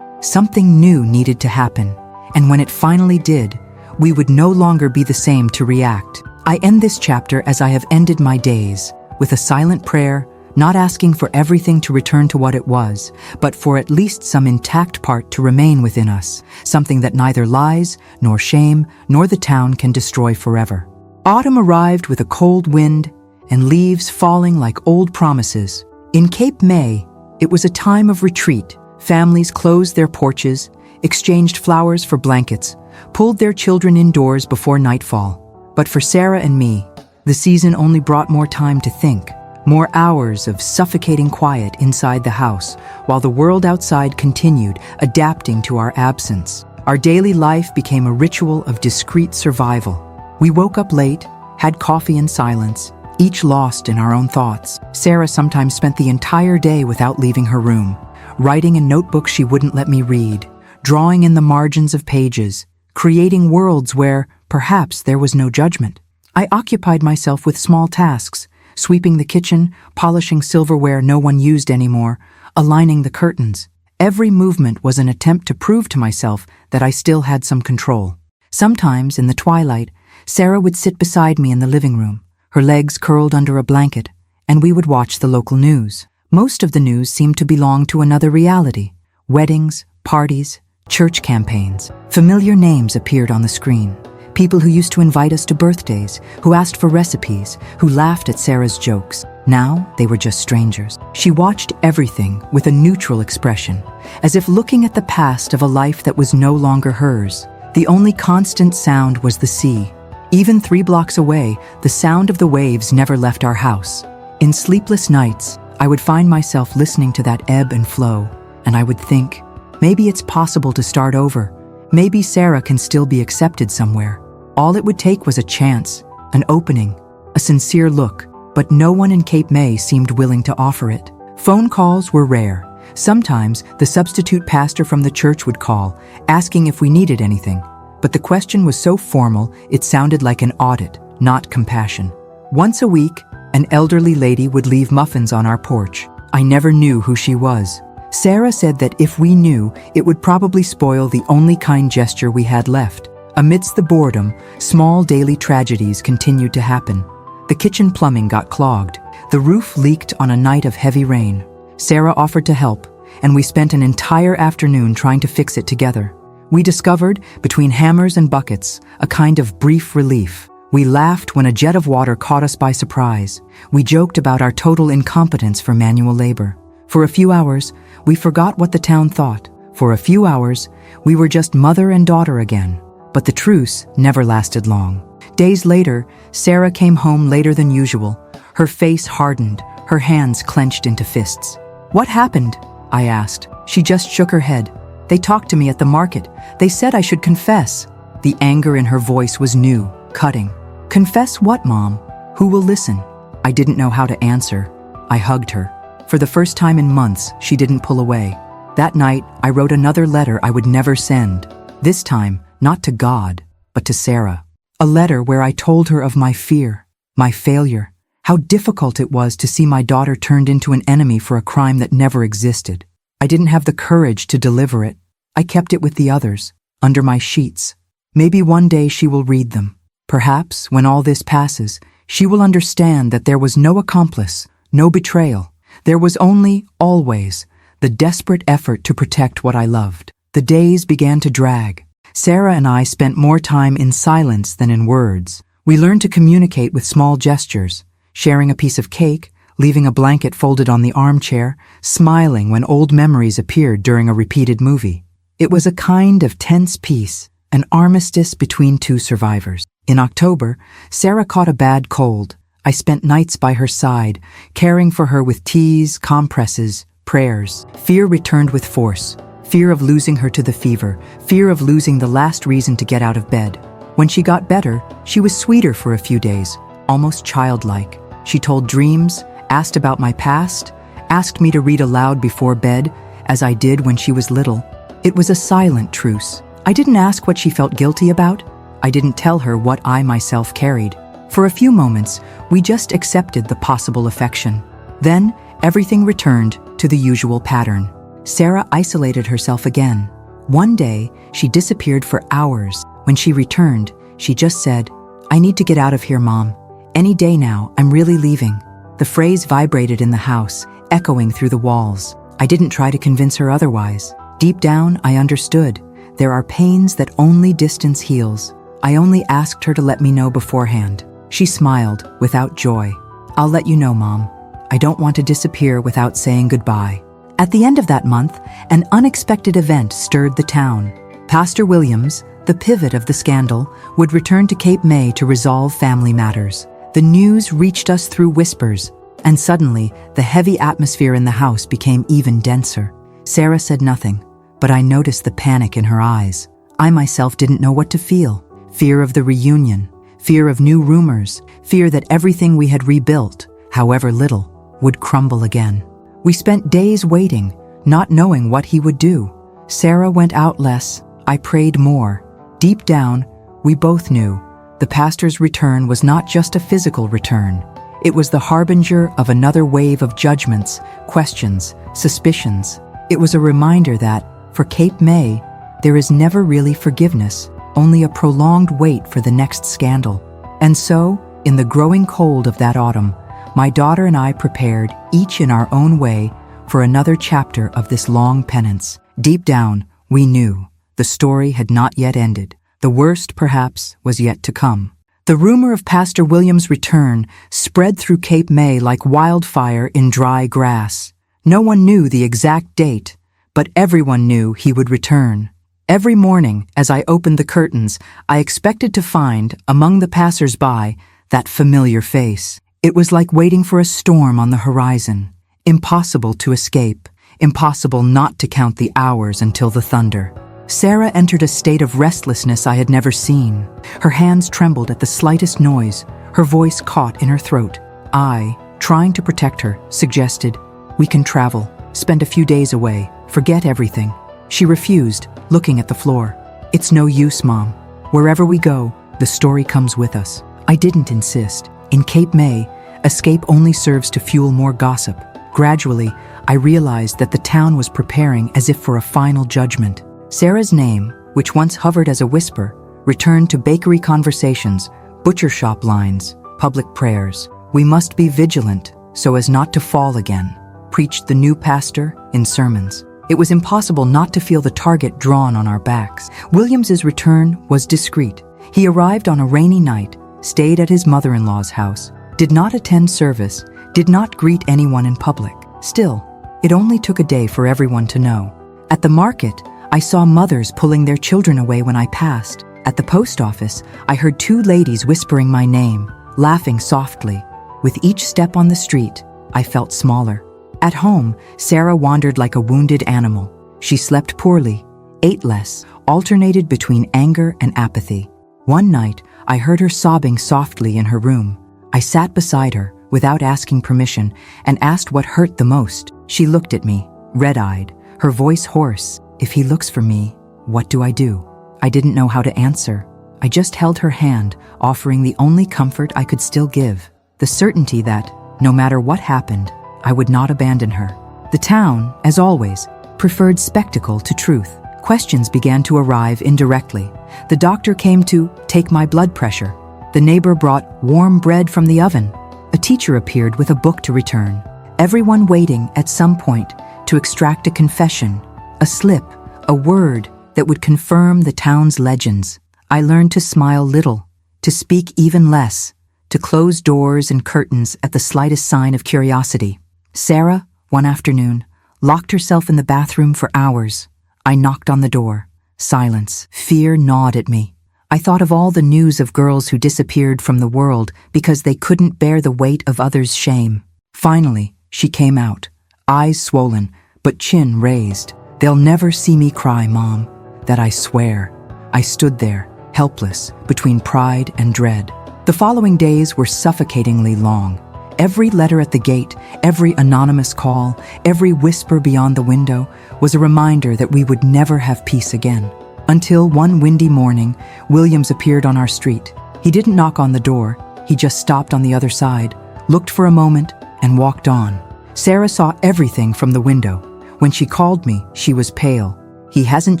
Something new needed to happen, and when it finally did, we would no longer be the same to react. I end this chapter as I have ended my days, with a silent prayer, not asking for everything to return to what it was, but for at least some intact part to remain within us, something that neither lies, nor shame, nor the town can destroy forever. Autumn arrived with a cold wind and leaves falling like old promises. In Cape May, it was a time of retreat. Families closed their porches, exchanged flowers for blankets, pulled their children indoors before nightfall. But for Sarah and me, the season only brought more time to think. More hours of suffocating quiet inside the house, while the world outside continued, adapting to our absence. Our daily life became a ritual of discreet survival. We woke up late, had coffee in silence, each lost in our own thoughts. Sarah sometimes spent the entire day without leaving her room, writing in notebooks she wouldn't let me read, drawing in the margins of pages, creating worlds where, perhaps, there was no judgment. I occupied myself with small tasks, sweeping the kitchen, polishing silverware no one used anymore, aligning the curtains. Every movement was an attempt to prove to myself that I still had some control. Sometimes, in the twilight, Sarah would sit beside me in the living room, her legs curled under a blanket, and we would watch the local news. Most of the news seemed to belong to another reality. Weddings, parties, church campaigns. Familiar names appeared on the screen. People who used to invite us to birthdays, who asked for recipes, who laughed at Sarah's jokes. Now, they were just strangers. She watched everything with a neutral expression, as if looking at the past of a life that was no longer hers. The only constant sound was the sea. Even 3 blocks away, the sound of the waves never left our house. In sleepless nights, I would find myself listening to that ebb and flow, and I would think, maybe it's possible to start over. Maybe Sarah can still be accepted somewhere. All it would take was a chance, an opening, a sincere look, but no one in Cape May seemed willing to offer it. Phone calls were rare. Sometimes, the substitute pastor from the church would call, asking if we needed anything. But the question was so formal, it sounded like an audit, not compassion. Once a week, an elderly lady would leave muffins on our porch. I never knew who she was. Sarah said that if we knew, it would probably spoil the only kind gesture we had left. Amidst the boredom, small daily tragedies continued to happen. The kitchen plumbing got clogged. The roof leaked on a night of heavy rain. Sarah offered to help, and we spent an entire afternoon trying to fix it together. We discovered, between hammers and buckets, a kind of brief relief. We laughed when a jet of water caught us by surprise. We joked about our total incompetence for manual labor. For a few hours, we forgot what the town thought. For a few hours, we were just mother and daughter again. But the truce never lasted long. Days later, Sarah came home later than usual. Her face hardened, her hands clenched into fists. "What happened?" I asked. She just shook her head. "They talked to me at the market. They said I should confess." The anger in her voice was new, cutting. "Confess what, Mom? Who will listen?" I didn't know how to answer. I hugged her. For the first time in months, she didn't pull away. That night, I wrote another letter I would never send. This time, not to God, but to Sarah. A letter where I told her of my fear, my failure, how difficult it was to see my daughter turned into an enemy for a crime that never existed. I didn't have the courage to deliver it. I kept it with the others, under my sheets. Maybe one day she will read them. Perhaps, when all this passes, she will understand that there was no accomplice, no betrayal. There was only, always, the desperate effort to protect what I loved. The days began to drag. Sarah and I spent more time in silence than in words. We learned to communicate with small gestures, sharing a piece of cake, leaving a blanket folded on the armchair, smiling when old memories appeared during a repeated movie. It was a kind of tense peace, an armistice between two survivors. In October, Sarah caught a bad cold. I spent nights by her side, caring for her with teas, compresses, prayers. Fear returned with force. Fear of losing her to the fever, fear of losing the last reason to get out of bed. When she got better, she was sweeter for a few days, almost childlike. She told dreams, asked about my past, asked me to read aloud before bed, as I did when she was little. It was a silent truce. I didn't ask what she felt guilty about. I didn't tell her what I myself carried. For a few moments, we just accepted the possible affection. Then, everything returned to the usual pattern. Sarah isolated herself again. One day, she disappeared for hours. When she returned, she just said, "I need to get out of here, Mom. Any day now, I'm really leaving." The phrase vibrated in the house, echoing through the walls. I didn't try to convince her otherwise. Deep down, I understood. There are pains that only distance heals. I only asked her to let me know beforehand. She smiled, without joy. "I'll let you know, Mom. I don't want to disappear without saying goodbye." At the end of that month, an unexpected event stirred the town. Pastor Williams, the pivot of the scandal, would return to Cape May to resolve family matters. The news reached us through whispers, and suddenly, the heavy atmosphere in the house became even denser. Sarah said nothing, but I noticed the panic in her eyes. I myself didn't know what to feel. Fear of the reunion, fear of new rumors, fear that everything we had rebuilt, however little, would crumble again. We spent days waiting, not knowing what he would do. Sarah went out less, I prayed more. Deep down, we both knew the pastor's return was not just a physical return. It was the harbinger of another wave of judgments, questions, suspicions. It was a reminder that, for Cape May, there is never really forgiveness, only a prolonged wait for the next scandal. And so, in the growing cold of that autumn, my daughter and I prepared, each in our own way, for another chapter of this long penance. Deep down, we knew the story had not yet ended. The worst, perhaps, was yet to come. The rumor of Pastor Williams' return spread through Cape May like wildfire in dry grass. No one knew the exact date, but everyone knew he would return. Every morning, as I opened the curtains, I expected to find, among the passers-by, that familiar face. It was like waiting for a storm on the horizon. Impossible to escape, impossible not to count the hours until the thunder. Sarah entered a state of restlessness I had never seen. Her hands trembled at the slightest noise, her voice caught in her throat. I, trying to protect her, suggested, "We can travel, spend a few days away, forget everything." She refused, looking at the floor. "It's no use, Mom. Wherever we go, the story comes with us." I didn't insist. In Cape May, escape only serves to fuel more gossip. Gradually, I realized that the town was preparing as if for a final judgment. Sarah's name, which once hovered as a whisper, returned to bakery conversations, butcher shop lines, public prayers. "We must be vigilant so as not to fall again," preached the new pastor in sermons. It was impossible not to feel the target drawn on our backs. Williams's return was discreet. He arrived on a rainy night, stayed at his mother-in-law's house, did not attend service, did not greet anyone in public. Still, it only took a day for everyone to know. At the market, I saw mothers pulling their children away when I passed. At the post office, I heard two ladies whispering my name, laughing softly. With each step on the street, I felt smaller. At home, Sarah wandered like a wounded animal. She slept poorly, ate less, alternated between anger and apathy. One night, I heard her sobbing softly in her room. I sat beside her, without asking permission, and asked what hurt the most. She looked at me, red-eyed, her voice hoarse. "If he looks for me, what do I do?" I didn't know how to answer. I just held her hand, offering the only comfort I could still give, the certainty that, no matter what happened, I would not abandon her. The town, as always, preferred spectacle to truth. Questions began to arrive indirectly. The doctor came to take my blood pressure. The neighbor brought warm bread from the oven. A teacher appeared with a book to return. Everyone waiting at some point to extract a confession, a slip, a word that would confirm the town's legends. I learned to smile little, to speak even less, to close doors and curtains at the slightest sign of curiosity. Sarah, one afternoon, locked herself in the bathroom for hours. I knocked on the door. Silence. Fear gnawed at me. I thought of all the news of girls who disappeared from the world because they couldn't bear the weight of others' shame. Finally, she came out, eyes swollen, but chin raised. "They'll never see me cry, Mom. That I swear." I stood there, helpless, between pride and dread. The following days were suffocatingly long. Every letter at the gate, every anonymous call, every whisper beyond the window was a reminder that we would never have peace again. Until one windy morning, Williams appeared on our street. He didn't knock on the door. He just stopped on the other side, looked for a moment, and walked on. Sarah saw everything from the window. When she called me, she was pale. He hasn't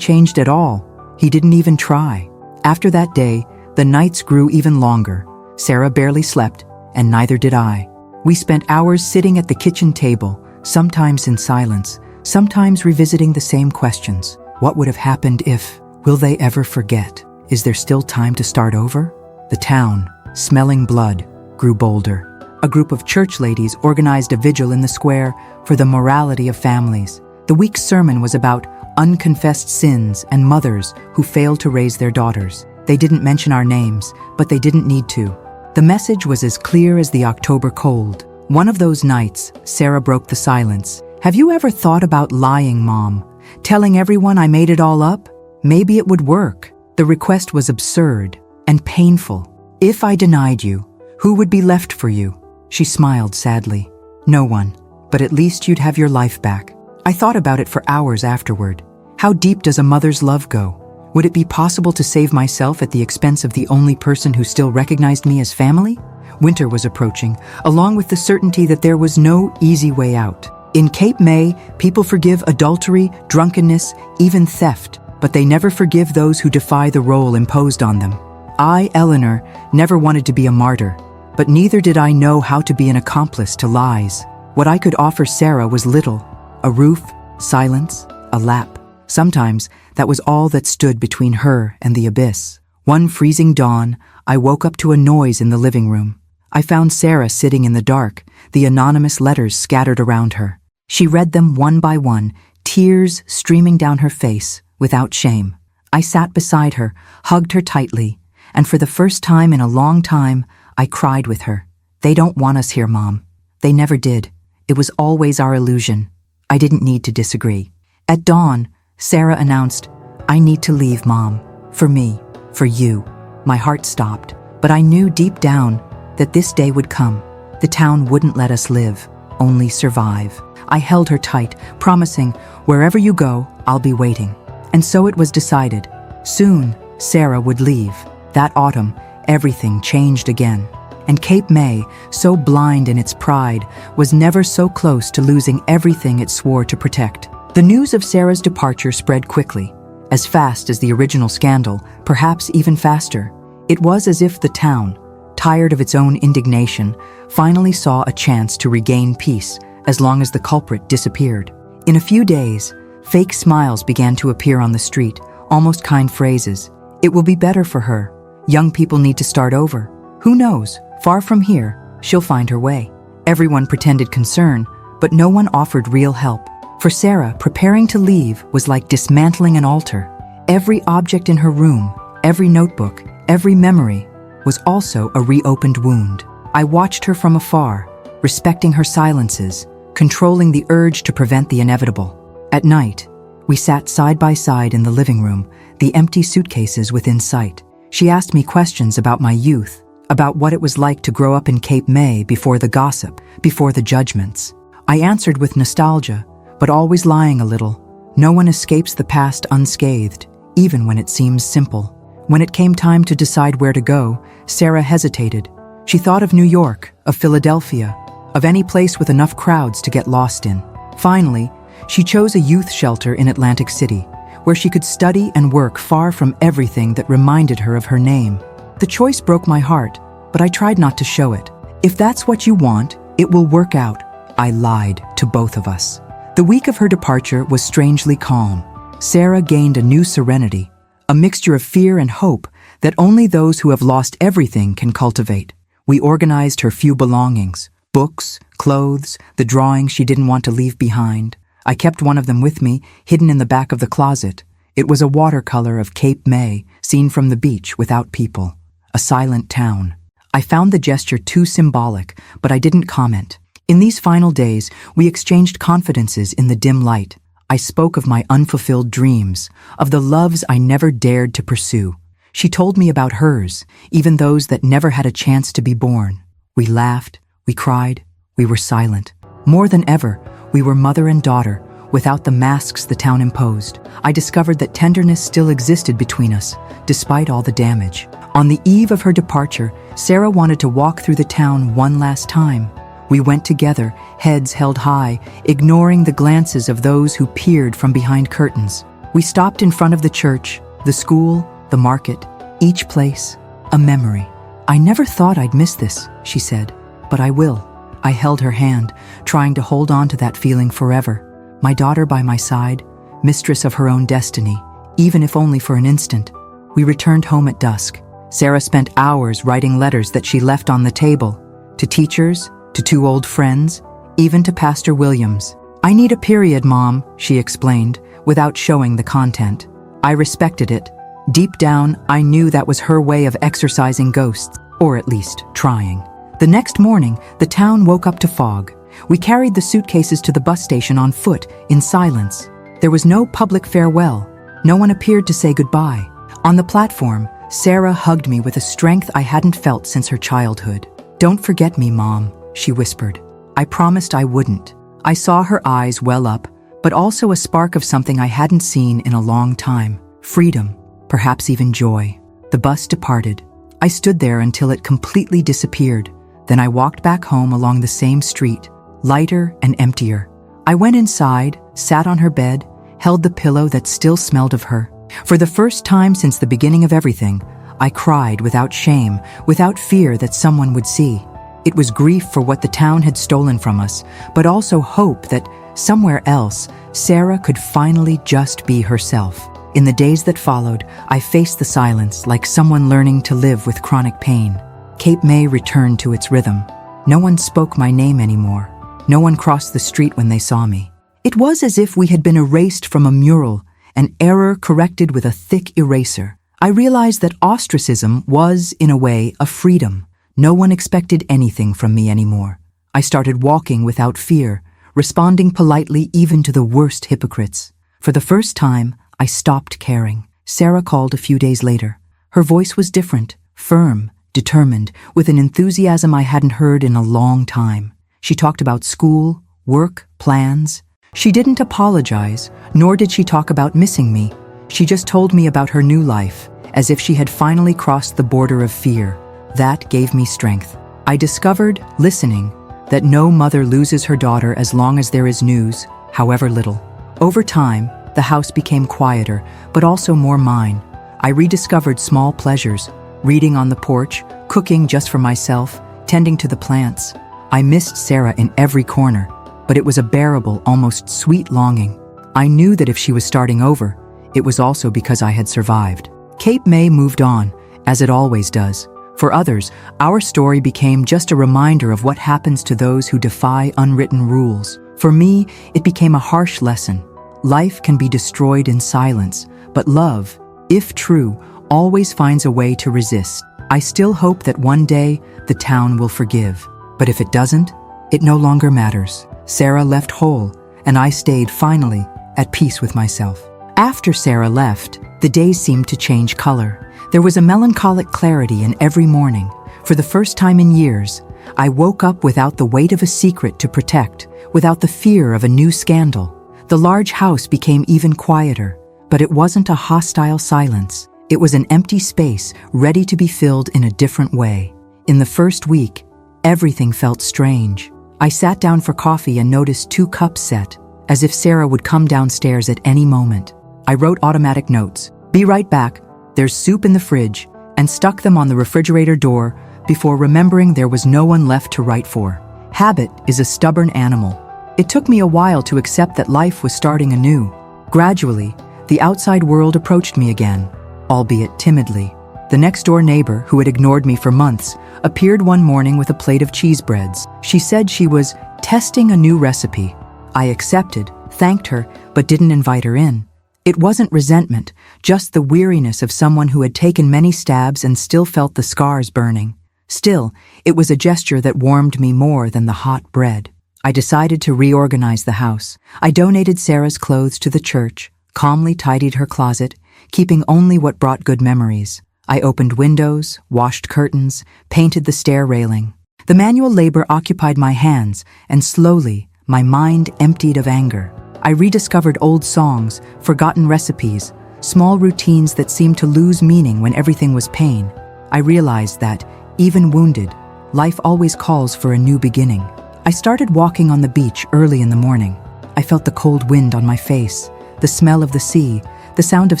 changed at all. He didn't even try. After that day, the nights grew even longer. Sarah barely slept, and neither did I. We spent hours sitting at the kitchen table, sometimes in silence, sometimes revisiting the same questions. What would have happened if? Will they ever forget? Is there still time to start over? The town, smelling blood, grew bolder. A group of church ladies organized a vigil in the square for the morality of families. The week's sermon was about unconfessed sins and mothers who failed to raise their daughters. They didn't mention our names, but they didn't need to. The message was as clear as the October cold. One of those nights, Sarah broke the silence. "Have you ever thought about lying, Mom? Telling everyone I made it all up? Maybe it would work." The request was absurd and painful. "If I denied you, who would be left for you?" She smiled sadly. "No one, but at least you'd have your life back." I thought about it for hours afterward. How deep does a mother's love go? Would it be possible to save myself at the expense of the only person who still recognized me as family? Winter was approaching, along with the certainty that there was no easy way out. In Cape May, people forgive adultery, drunkenness, even theft, but they never forgive those who defy the role imposed on them. I, Eleanor, never wanted to be a martyr, but neither did I know how to be an accomplice to lies. What I could offer Sarah was little: a roof, silence, a lap. Sometimes that was all that stood between her and the abyss. One freezing dawn, I woke up to a noise in the living room. I found Sarah sitting in the dark, the anonymous letters scattered around her. She read them one by one, tears streaming down her face, without shame. I sat beside her, hugged her tightly, and for the first time in a long time, I cried with her. "They don't want us here, Mom. They never did. It was always our illusion." I didn't need to disagree. At dawn, Sarah announced, "I need to leave, Mom. For me, for you." My heart stopped, but I knew deep down that this day would come. The town wouldn't let us live, only survive. I held her tight, promising, "Wherever you go, I'll be waiting." And so it was decided. Soon, Sarah would leave. That autumn, everything changed again. And Cape May, so blind in its pride, was never so close to losing everything it swore to protect. The news of Sarah's departure spread quickly, as fast as the original scandal, perhaps even faster. It was as if the town, tired of its own indignation, finally saw a chance to regain peace as long as the culprit disappeared. In a few days, fake smiles began to appear on the street, almost kind phrases. It will be better for her. Young people need to start over. Who knows? Far from here, she'll find her way. Everyone pretended concern, but no one offered real help. For Sarah, preparing to leave was like dismantling an altar. Every object in her room, every notebook, every memory was also a reopened wound. I watched her from afar, respecting her silences, controlling the urge to prevent the inevitable. At night, we sat side by side in the living room, the empty suitcases within sight. She asked me questions about my youth, about what it was like to grow up in Cape May before the gossip, before the judgments. I answered with nostalgia, but always lying a little. No one escapes the past unscathed, even when it seems simple. When it came time to decide where to go, Sarah hesitated. She thought of New York, of Philadelphia, of any place with enough crowds to get lost in. Finally, she chose a youth shelter in Atlantic City, where she could study and work far from everything that reminded her of her name. The choice broke my heart, but I tried not to show it. If that's what you want, it will work out, I lied to both of us. The week of her departure was strangely calm. Sarah gained a new serenity, a mixture of fear and hope that only those who have lost everything can cultivate. We organized her few belongings, books, clothes, the drawings she didn't want to leave behind. I kept one of them with me, hidden in the back of the closet. It was a watercolor of Cape May, seen from the beach without people. A silent town. I found the gesture too symbolic, but I didn't comment. In these final days, we exchanged confidences in the dim light. I spoke of my unfulfilled dreams, of the loves I never dared to pursue. She told me about hers, even those that never had a chance to be born. We laughed, we cried, we were silent. More than ever, we were mother and daughter, without the masks the town imposed. I discovered that tenderness still existed between us, despite all the damage. On the eve of her departure, Sarah wanted to walk through the town one last time. We went together, heads held high, ignoring the glances of those who peered from behind curtains. We stopped in front of the church, the school, the market, each place, a memory. I never thought I'd miss this, she said, but I will. I held her hand, trying to hold on to that feeling forever. My daughter by my side, mistress of her own destiny, even if only for an instant. We returned home at dusk. Sarah spent hours writing letters that she left on the table, to teachers, to 2 old friends, even to Pastor Williams. I need a period, Mom, she explained, without showing the content. I respected it. Deep down, I knew that was her way of exorcising ghosts, or at least trying. The next morning, the town woke up to fog. We carried the suitcases to the bus station on foot, in silence. There was no public farewell. No one appeared to say goodbye. On the platform, Sarah hugged me with a strength I hadn't felt since her childhood. "Don't forget me, Mom," she whispered. I promised I wouldn't. I saw her eyes well up, but also a spark of something I hadn't seen in a long time. Freedom, perhaps even joy. The bus departed. I stood there until it completely disappeared. Then I walked back home along the same street, lighter and emptier. I went inside, sat on her bed, held the pillow that still smelled of her. For the first time since the beginning of everything, I cried without shame, without fear that someone would see. It was grief for what the town had stolen from us, but also hope that somewhere else, Sarah could finally just be herself. In the days that followed, I faced the silence like someone learning to live with chronic pain. Cape May returned to its rhythm. No one spoke my name anymore. No one crossed the street when they saw me. It was as if we had been erased from a mural, an error corrected with a thick eraser. I realized that ostracism was, in a way, a freedom. No one expected anything from me anymore. I started walking without fear, responding politely even to the worst hypocrites. For the first time, I stopped caring. Sarah called a few days later. Her voice was different, firm, determined, with an enthusiasm I hadn't heard in a long time. She talked about school, work, plans. She didn't apologize, nor did she talk about missing me. She just told me about her new life, as if she had finally crossed the border of fear. That gave me strength. I discovered, listening, that no mother loses her daughter as long as there is news, however little. Over time, the house became quieter, but also more mine. I rediscovered small pleasures, reading on the porch, cooking just for myself, tending to the plants. I missed Sarah in every corner, but it was a bearable, almost sweet longing. I knew that if she was starting over, it was also because I had survived. Cape May moved on, as it always does. For others, our story became just a reminder of what happens to those who defy unwritten rules. For me, it became a harsh lesson. Life can be destroyed in silence, but love, if true, always finds a way to resist. I still hope that one day the town will forgive. But if it doesn't, it no longer matters. Sarah left whole, and I stayed finally at peace with myself. After Sarah left, the days seemed to change color. There was a melancholic clarity in every morning. For the first time in years, I woke up without the weight of a secret to protect, without the fear of a new scandal. The large house became even quieter, but it wasn't a hostile silence. It was an empty space ready to be filled in a different way. In the first week, everything felt strange. I sat down for coffee and noticed 2 cups set, as if Sarah would come downstairs at any moment. I wrote automatic notes, "Be right back, there's soup in the fridge," and stuck them on the refrigerator door before remembering there was no one left to write for. Habit is a stubborn animal. It took me a while to accept that life was starting anew. Gradually, the outside world approached me again, albeit timidly. The next-door neighbor, who had ignored me for months, appeared one morning with a plate of cheese breads. She said she was testing a new recipe. I accepted, thanked her, but didn't invite her in. It wasn't resentment, just the weariness of someone who had taken many stabs and still felt the scars burning. Still, it was a gesture that warmed me more than the hot bread. I decided to reorganize the house. I donated Sarah's clothes to the church, calmly tidied her closet, keeping only what brought good memories. I opened windows, washed curtains, painted the stair railing. The manual labor occupied my hands, and slowly, my mind emptied of anger. I rediscovered old songs, forgotten recipes, small routines that seemed to lose meaning when everything was pain. I realized that, even wounded, life always calls for a new beginning. I started walking on the beach early in the morning. I felt the cold wind on my face, the smell of the sea, the sound of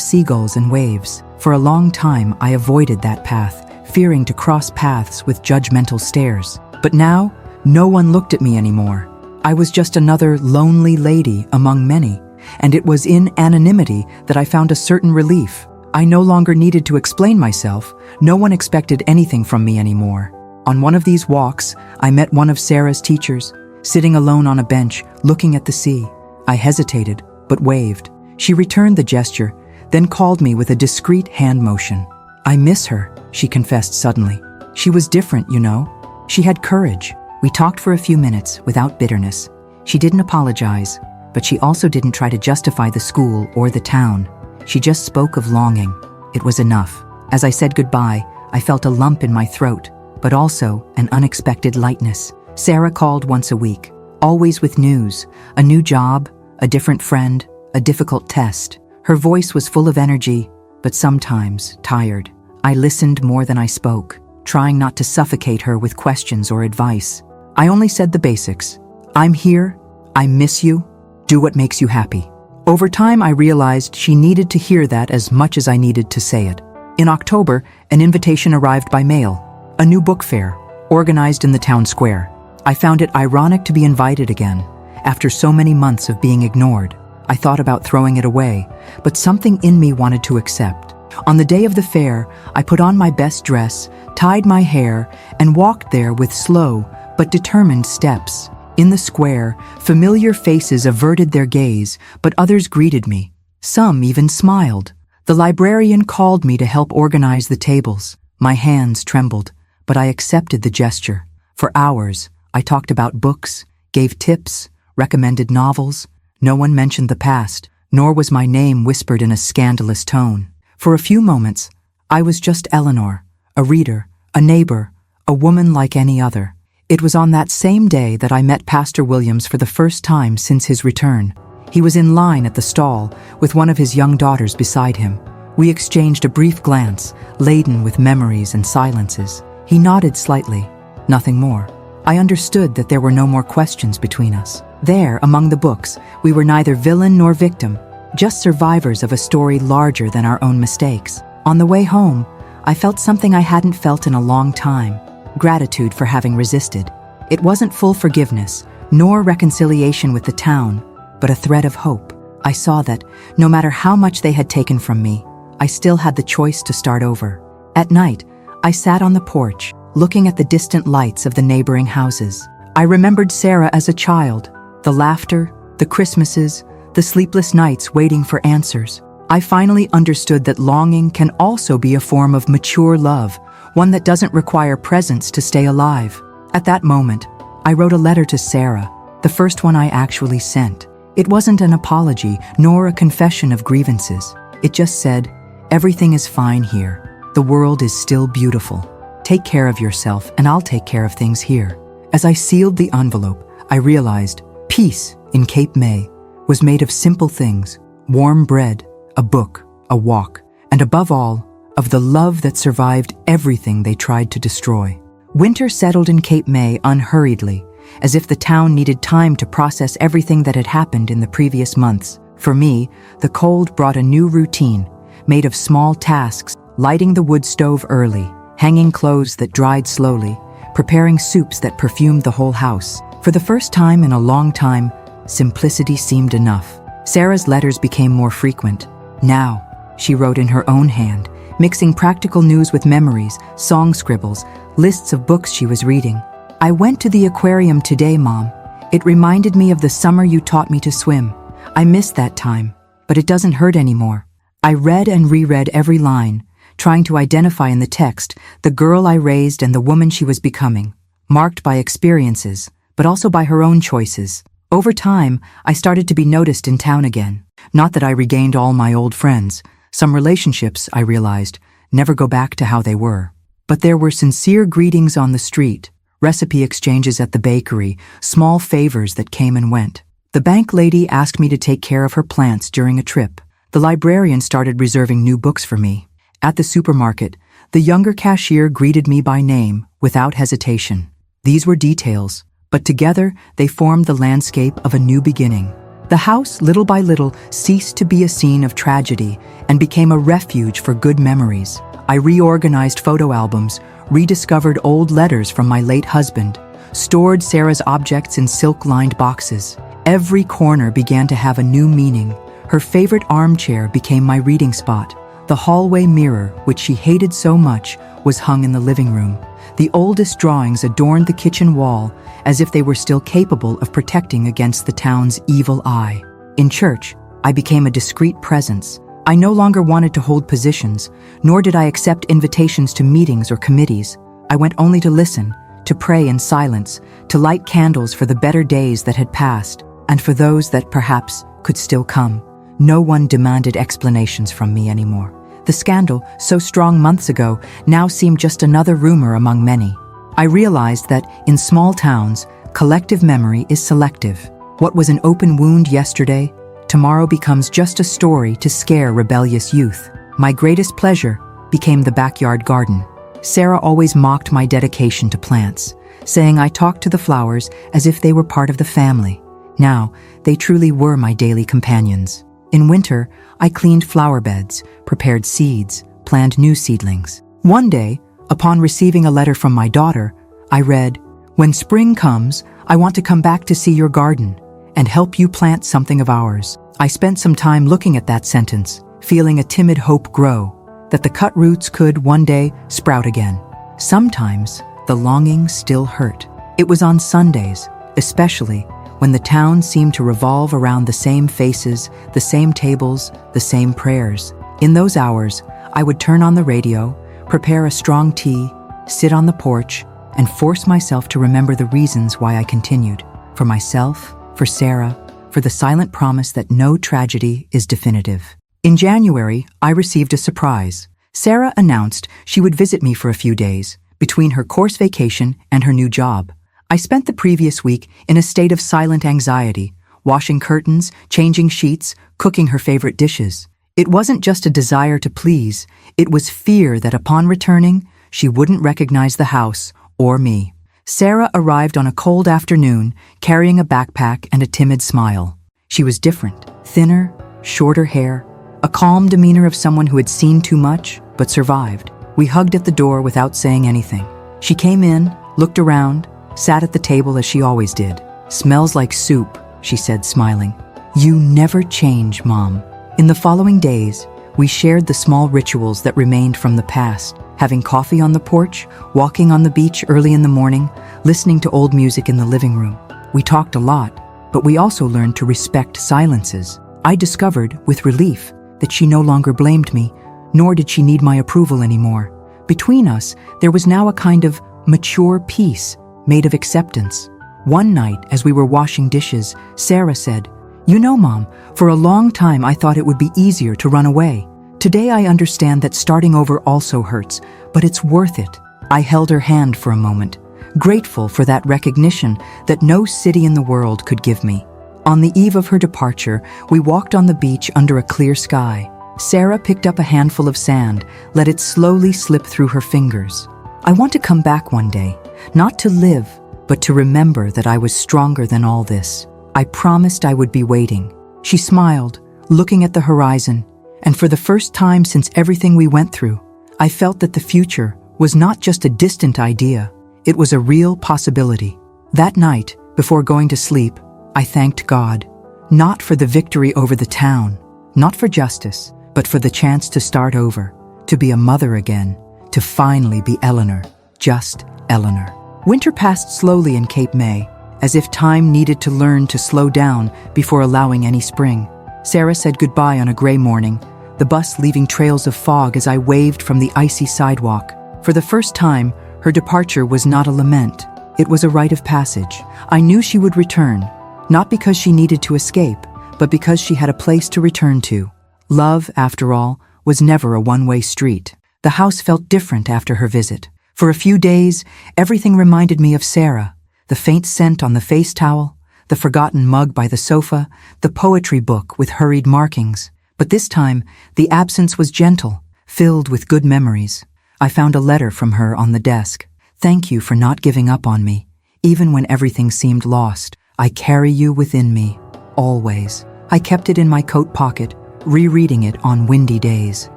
seagulls and waves. For a long time, I avoided that path, fearing to cross paths with judgmental stares. But now, no one looked at me anymore. I was just another lonely lady among many, and it was in anonymity that I found a certain relief. I no longer needed to explain myself. No one expected anything from me anymore. On one of these walks, I met one of Sarah's teachers, sitting alone on a bench, looking at the sea. I hesitated, but waved. She returned the gesture, then called me with a discreet hand motion. "I miss her," she confessed suddenly. "She was different, you know. She had courage." We talked for a few minutes without bitterness. She didn't apologize, but she also didn't try to justify the school or the town. She just spoke of longing. It was enough. As I said goodbye, I felt a lump in my throat, but also an unexpected lightness. Sarah called once a week, always with news, a new job, a different friend, a difficult test. Her voice was full of energy, but sometimes tired. I listened more than I spoke, trying not to suffocate her with questions or advice. I only said the basics. "I'm here, I miss you, do what makes you happy." Over time, I realized she needed to hear that as much as I needed to say it. In October, an invitation arrived by mail, a new book fair, organized in the town square. I found it ironic to be invited again, after so many months of being ignored. I thought about throwing it away, but something in me wanted to accept. On the day of the fair, I put on my best dress, tied my hair, and walked there with slow but determined steps. In the square, familiar faces averted their gaze, but others greeted me. Some even smiled. The librarian called me to help organize the tables. My hands trembled, but I accepted the gesture. For hours, I talked about books, gave tips, recommended novels. No one mentioned the past, nor was my name whispered in a scandalous tone. For a few moments, I was just Eleanor, a reader, a neighbor, a woman like any other. It was on that same day that I met Pastor Williams for the first time since his return. He was in line at the stall, with one of his young daughters beside him. We exchanged a brief glance, laden with memories and silences. He nodded slightly. nothing more. I understood that there were no more questions between us. There, among the books, we were neither villain nor victim, just survivors of a story larger than our own mistakes. On the way home, I felt something I hadn't felt in a long time: gratitude for having resisted. It wasn't full forgiveness, nor reconciliation with the town, but a thread of hope. I saw that, no matter how much they had taken from me, I still had the choice to start over. At night, I sat on the porch, looking at the distant lights of the neighboring houses. I remembered Sarah as a child, the laughter, the Christmases, the sleepless nights waiting for answers. I finally understood that longing can also be a form of mature love, one that doesn't require presence to stay alive. At that moment, I wrote a letter to Sarah, the first one I actually sent. It wasn't an apology, nor a confession of grievances. It just said, "Everything is fine here. The world is still beautiful. Take care of yourself, and I'll take care of things here." As I sealed the envelope, I realized peace in Cape May was made of simple things: warm bread, a book, a walk, and above all, of the love that survived everything they tried to destroy. Winter settled in Cape May unhurriedly, as if the town needed time to process everything that had happened in the previous months. For me, the cold brought a new routine, made of small tasks: lighting the wood stove early, hanging clothes that dried slowly, preparing soups that perfumed the whole house. For the first time in a long time, simplicity seemed enough. Sarah's letters became more frequent. Now, she wrote in her own hand, mixing practical news with memories, song scribbles, lists of books she was reading. "I went to the aquarium today, Mom. It reminded me of the summer you taught me to swim. I missed that time, but it doesn't hurt anymore." I read and reread every line, trying to identify in the text the girl I raised and the woman she was becoming, marked by experiences, but also by her own choices. Over time, I started to be noticed in town again. Not that I regained all my old friends. Some relationships, I realized, never go back to how they were. But there were sincere greetings on the street, recipe exchanges at the bakery, small favors that came and went. The bank lady asked me to take care of her plants during a trip. The librarian started reserving new books for me. At the supermarket, the younger cashier greeted me by name, without hesitation. These were details, but together they formed the landscape of a new beginning. The house, little by little, ceased to be a scene of tragedy and became a refuge for good memories. I reorganized photo albums, rediscovered old letters from my late husband, stored Sarah's objects in silk-lined boxes. Every corner began to have a new meaning. Her favorite armchair became my reading spot. The hallway mirror, which she hated so much, was hung in the living room. The oldest drawings adorned the kitchen wall, as if they were still capable of protecting against the town's evil eye. In church, I became a discreet presence. I no longer wanted to hold positions, nor did I accept invitations to meetings or committees. I went only to listen, to pray in silence, to light candles for the better days that had passed, and for those that perhaps could still come. No one demanded explanations from me anymore. The scandal, so strong months ago, now seemed just another rumor among many. I realized that, in small towns, collective memory is selective. What was an open wound yesterday, tomorrow becomes just a story to scare rebellious youth. My greatest pleasure became the backyard garden. Sarah always mocked my dedication to plants, saying I talked to the flowers as if they were part of the family. Now, they truly were my daily companions. In winter, I cleaned flower beds, prepared seeds, planned new seedlings. One day, upon receiving a letter from my daughter, I read, "When spring comes, I want to come back to see your garden and help you plant something of ours." I spent some time looking at that sentence, feeling a timid hope grow, that the cut roots could one day sprout again. Sometimes, the longing still hurt. It was on Sundays, especially, when the town seemed to revolve around the same faces, the same tables, the same prayers. In those hours, I would turn on the radio, prepare a strong tea, sit on the porch, and force myself to remember the reasons why I continued. For myself, for Sarah, for the silent promise that no tragedy is definitive. In January, I received a surprise. Sarah announced she would visit me for a few days, between her course vacation and her new job. I spent the previous week in a state of silent anxiety, washing curtains, changing sheets, cooking her favorite dishes. It wasn't just a desire to please, it was fear that upon returning, she wouldn't recognize the house or me. Sarah arrived on a cold afternoon, carrying a backpack and a timid smile. She was different, thinner, shorter hair, a calm demeanor of someone who had seen too much, but survived. We hugged at the door without saying anything. She came in, looked around, sat at the table as she always did. "Smells like soup," she said, smiling. "You never change, Mom." In the following days, we shared the small rituals that remained from the past, having coffee on the porch, walking on the beach early in the morning, listening to old music in the living room. We talked a lot, but we also learned to respect silences. I discovered, with relief, that she no longer blamed me, nor did she need my approval anymore. Between us, there was now a kind of mature peace made of acceptance. One night, as we were washing dishes, Sarah said, "You know, Mom, for a long time I thought it would be easier to run away. Today I understand that starting over also hurts, but it's worth it." I held her hand for a moment, grateful for that recognition that no city in the world could give me. On the eve of her departure, we walked on the beach under a clear sky. Sarah picked up a handful of sand, let it slowly slip through her fingers. "I want to come back one day, not to live, but to remember that I was stronger than all this. I promised I would be waiting." She smiled, looking at the horizon, and for the first time since everything we went through, I felt that the future was not just a distant idea, it was a real possibility. That night, before going to sleep, I thanked God, not for the victory over the town, not for justice, but for the chance to start over, to be a mother again, to finally be Eleanor, just Eleanor. Winter passed slowly in Cape May, as if time needed to learn to slow down before allowing any spring. Sarah said goodbye on a gray morning, the bus leaving trails of fog as I waved from the icy sidewalk. For the first time, her departure was not a lament. It was a rite of passage. I knew she would return, not because she needed to escape, but because she had a place to return to. Love, after all, was never a one-way street. The house felt different after her visit. For a few days, everything reminded me of Sarah. The faint scent on the face towel, the forgotten mug by the sofa, the poetry book with hurried markings. But this time, the absence was gentle, filled with good memories. I found a letter from her on the desk. "Thank you for not giving up on me. Even when everything seemed lost, I carry you within me, always." I kept it in my coat pocket, rereading it on windy days.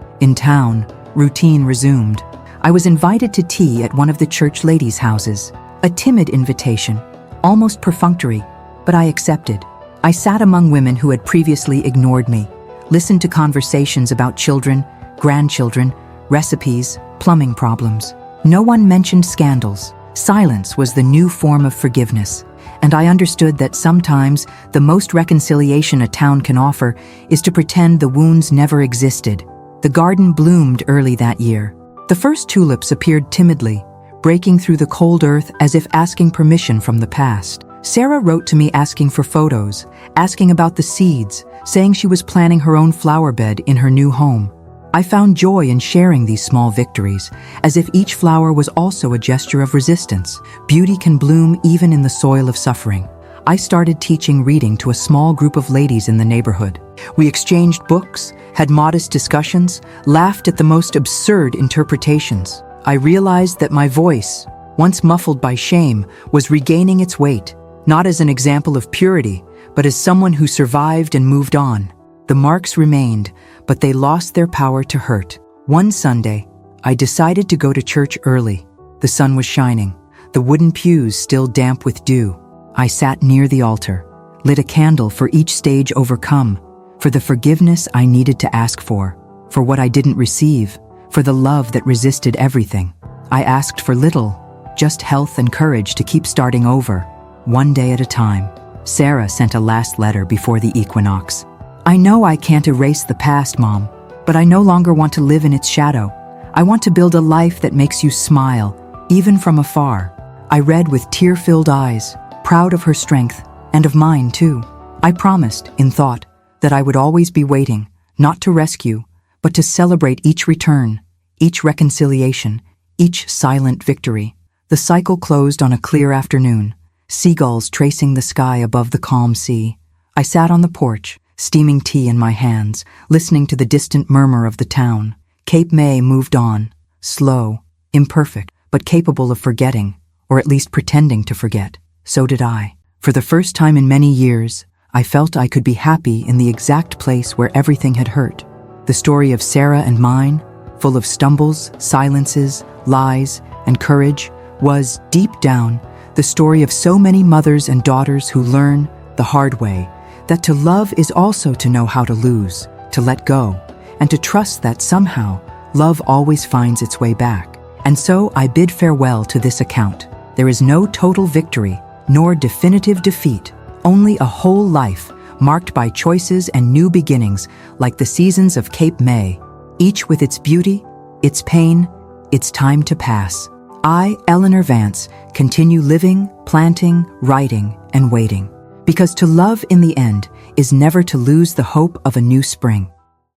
In town, routine resumed. I was invited to tea at one of the church ladies' houses. A timid invitation, almost perfunctory, but I accepted. I sat among women who had previously ignored me, listened to conversations about children, grandchildren, recipes, plumbing problems. No one mentioned scandals. Silence was the new form of forgiveness, and I understood that sometimes the most reconciliation a town can offer is to pretend the wounds never existed. The garden bloomed early that year. The first tulips appeared timidly, breaking through the cold earth as if asking permission from the past. Sarah wrote to me asking for photos, asking about the seeds, saying she was planning her own flower bed in her new home. I found joy in sharing these small victories, as if each flower was also a gesture of resistance. Beauty can bloom even in the soil of suffering. I started teaching reading to a small group of ladies in the neighborhood. We exchanged books, had modest discussions, laughed at the most absurd interpretations. I realized that my voice, once muffled by shame, was regaining its weight, not as an example of purity, but as someone who survived and moved on. The marks remained, but they lost their power to hurt. One Sunday, I decided to go to church early. The sun was shining, the wooden pews still damp with dew. I sat near the altar, lit a candle for each stage overcome, for the forgiveness I needed to ask for what I didn't receive, for the love that resisted everything. I asked for little, just health and courage to keep starting over, one day at a time. Sarah sent a last letter before the equinox. "I know I can't erase the past, Mom, but I no longer want to live in its shadow. I want to build a life that makes you smile, even from afar." I read with tear-filled eyes, proud of her strength, and of mine too. I promised, in thought, that I would always be waiting, not to rescue, but to celebrate each return, each reconciliation, each silent victory. The cycle closed on a clear afternoon, seagulls tracing the sky above the calm sea. I sat on the porch, steaming tea in my hands, listening to the distant murmur of the town. Cape May moved on, slow, imperfect, but capable of forgetting, or at least pretending to forget. So did I. For the first time in many years, I felt I could be happy in the exact place where everything had hurt. The story of Sarah and mine, full of stumbles, silences, lies, and courage, was, deep down, the story of so many mothers and daughters who learn, the hard way, that to love is also to know how to lose, to let go, and to trust that somehow, love always finds its way back. And so I bid farewell to this account. There is no total victory, nor definitive defeat, only a whole life, marked by choices and new beginnings, like the seasons of Cape May, each with its beauty, its pain, its time to pass. I, Eleanor Vance, continue living, planting, writing, and waiting. Because to love in the end is never to lose the hope of a new spring.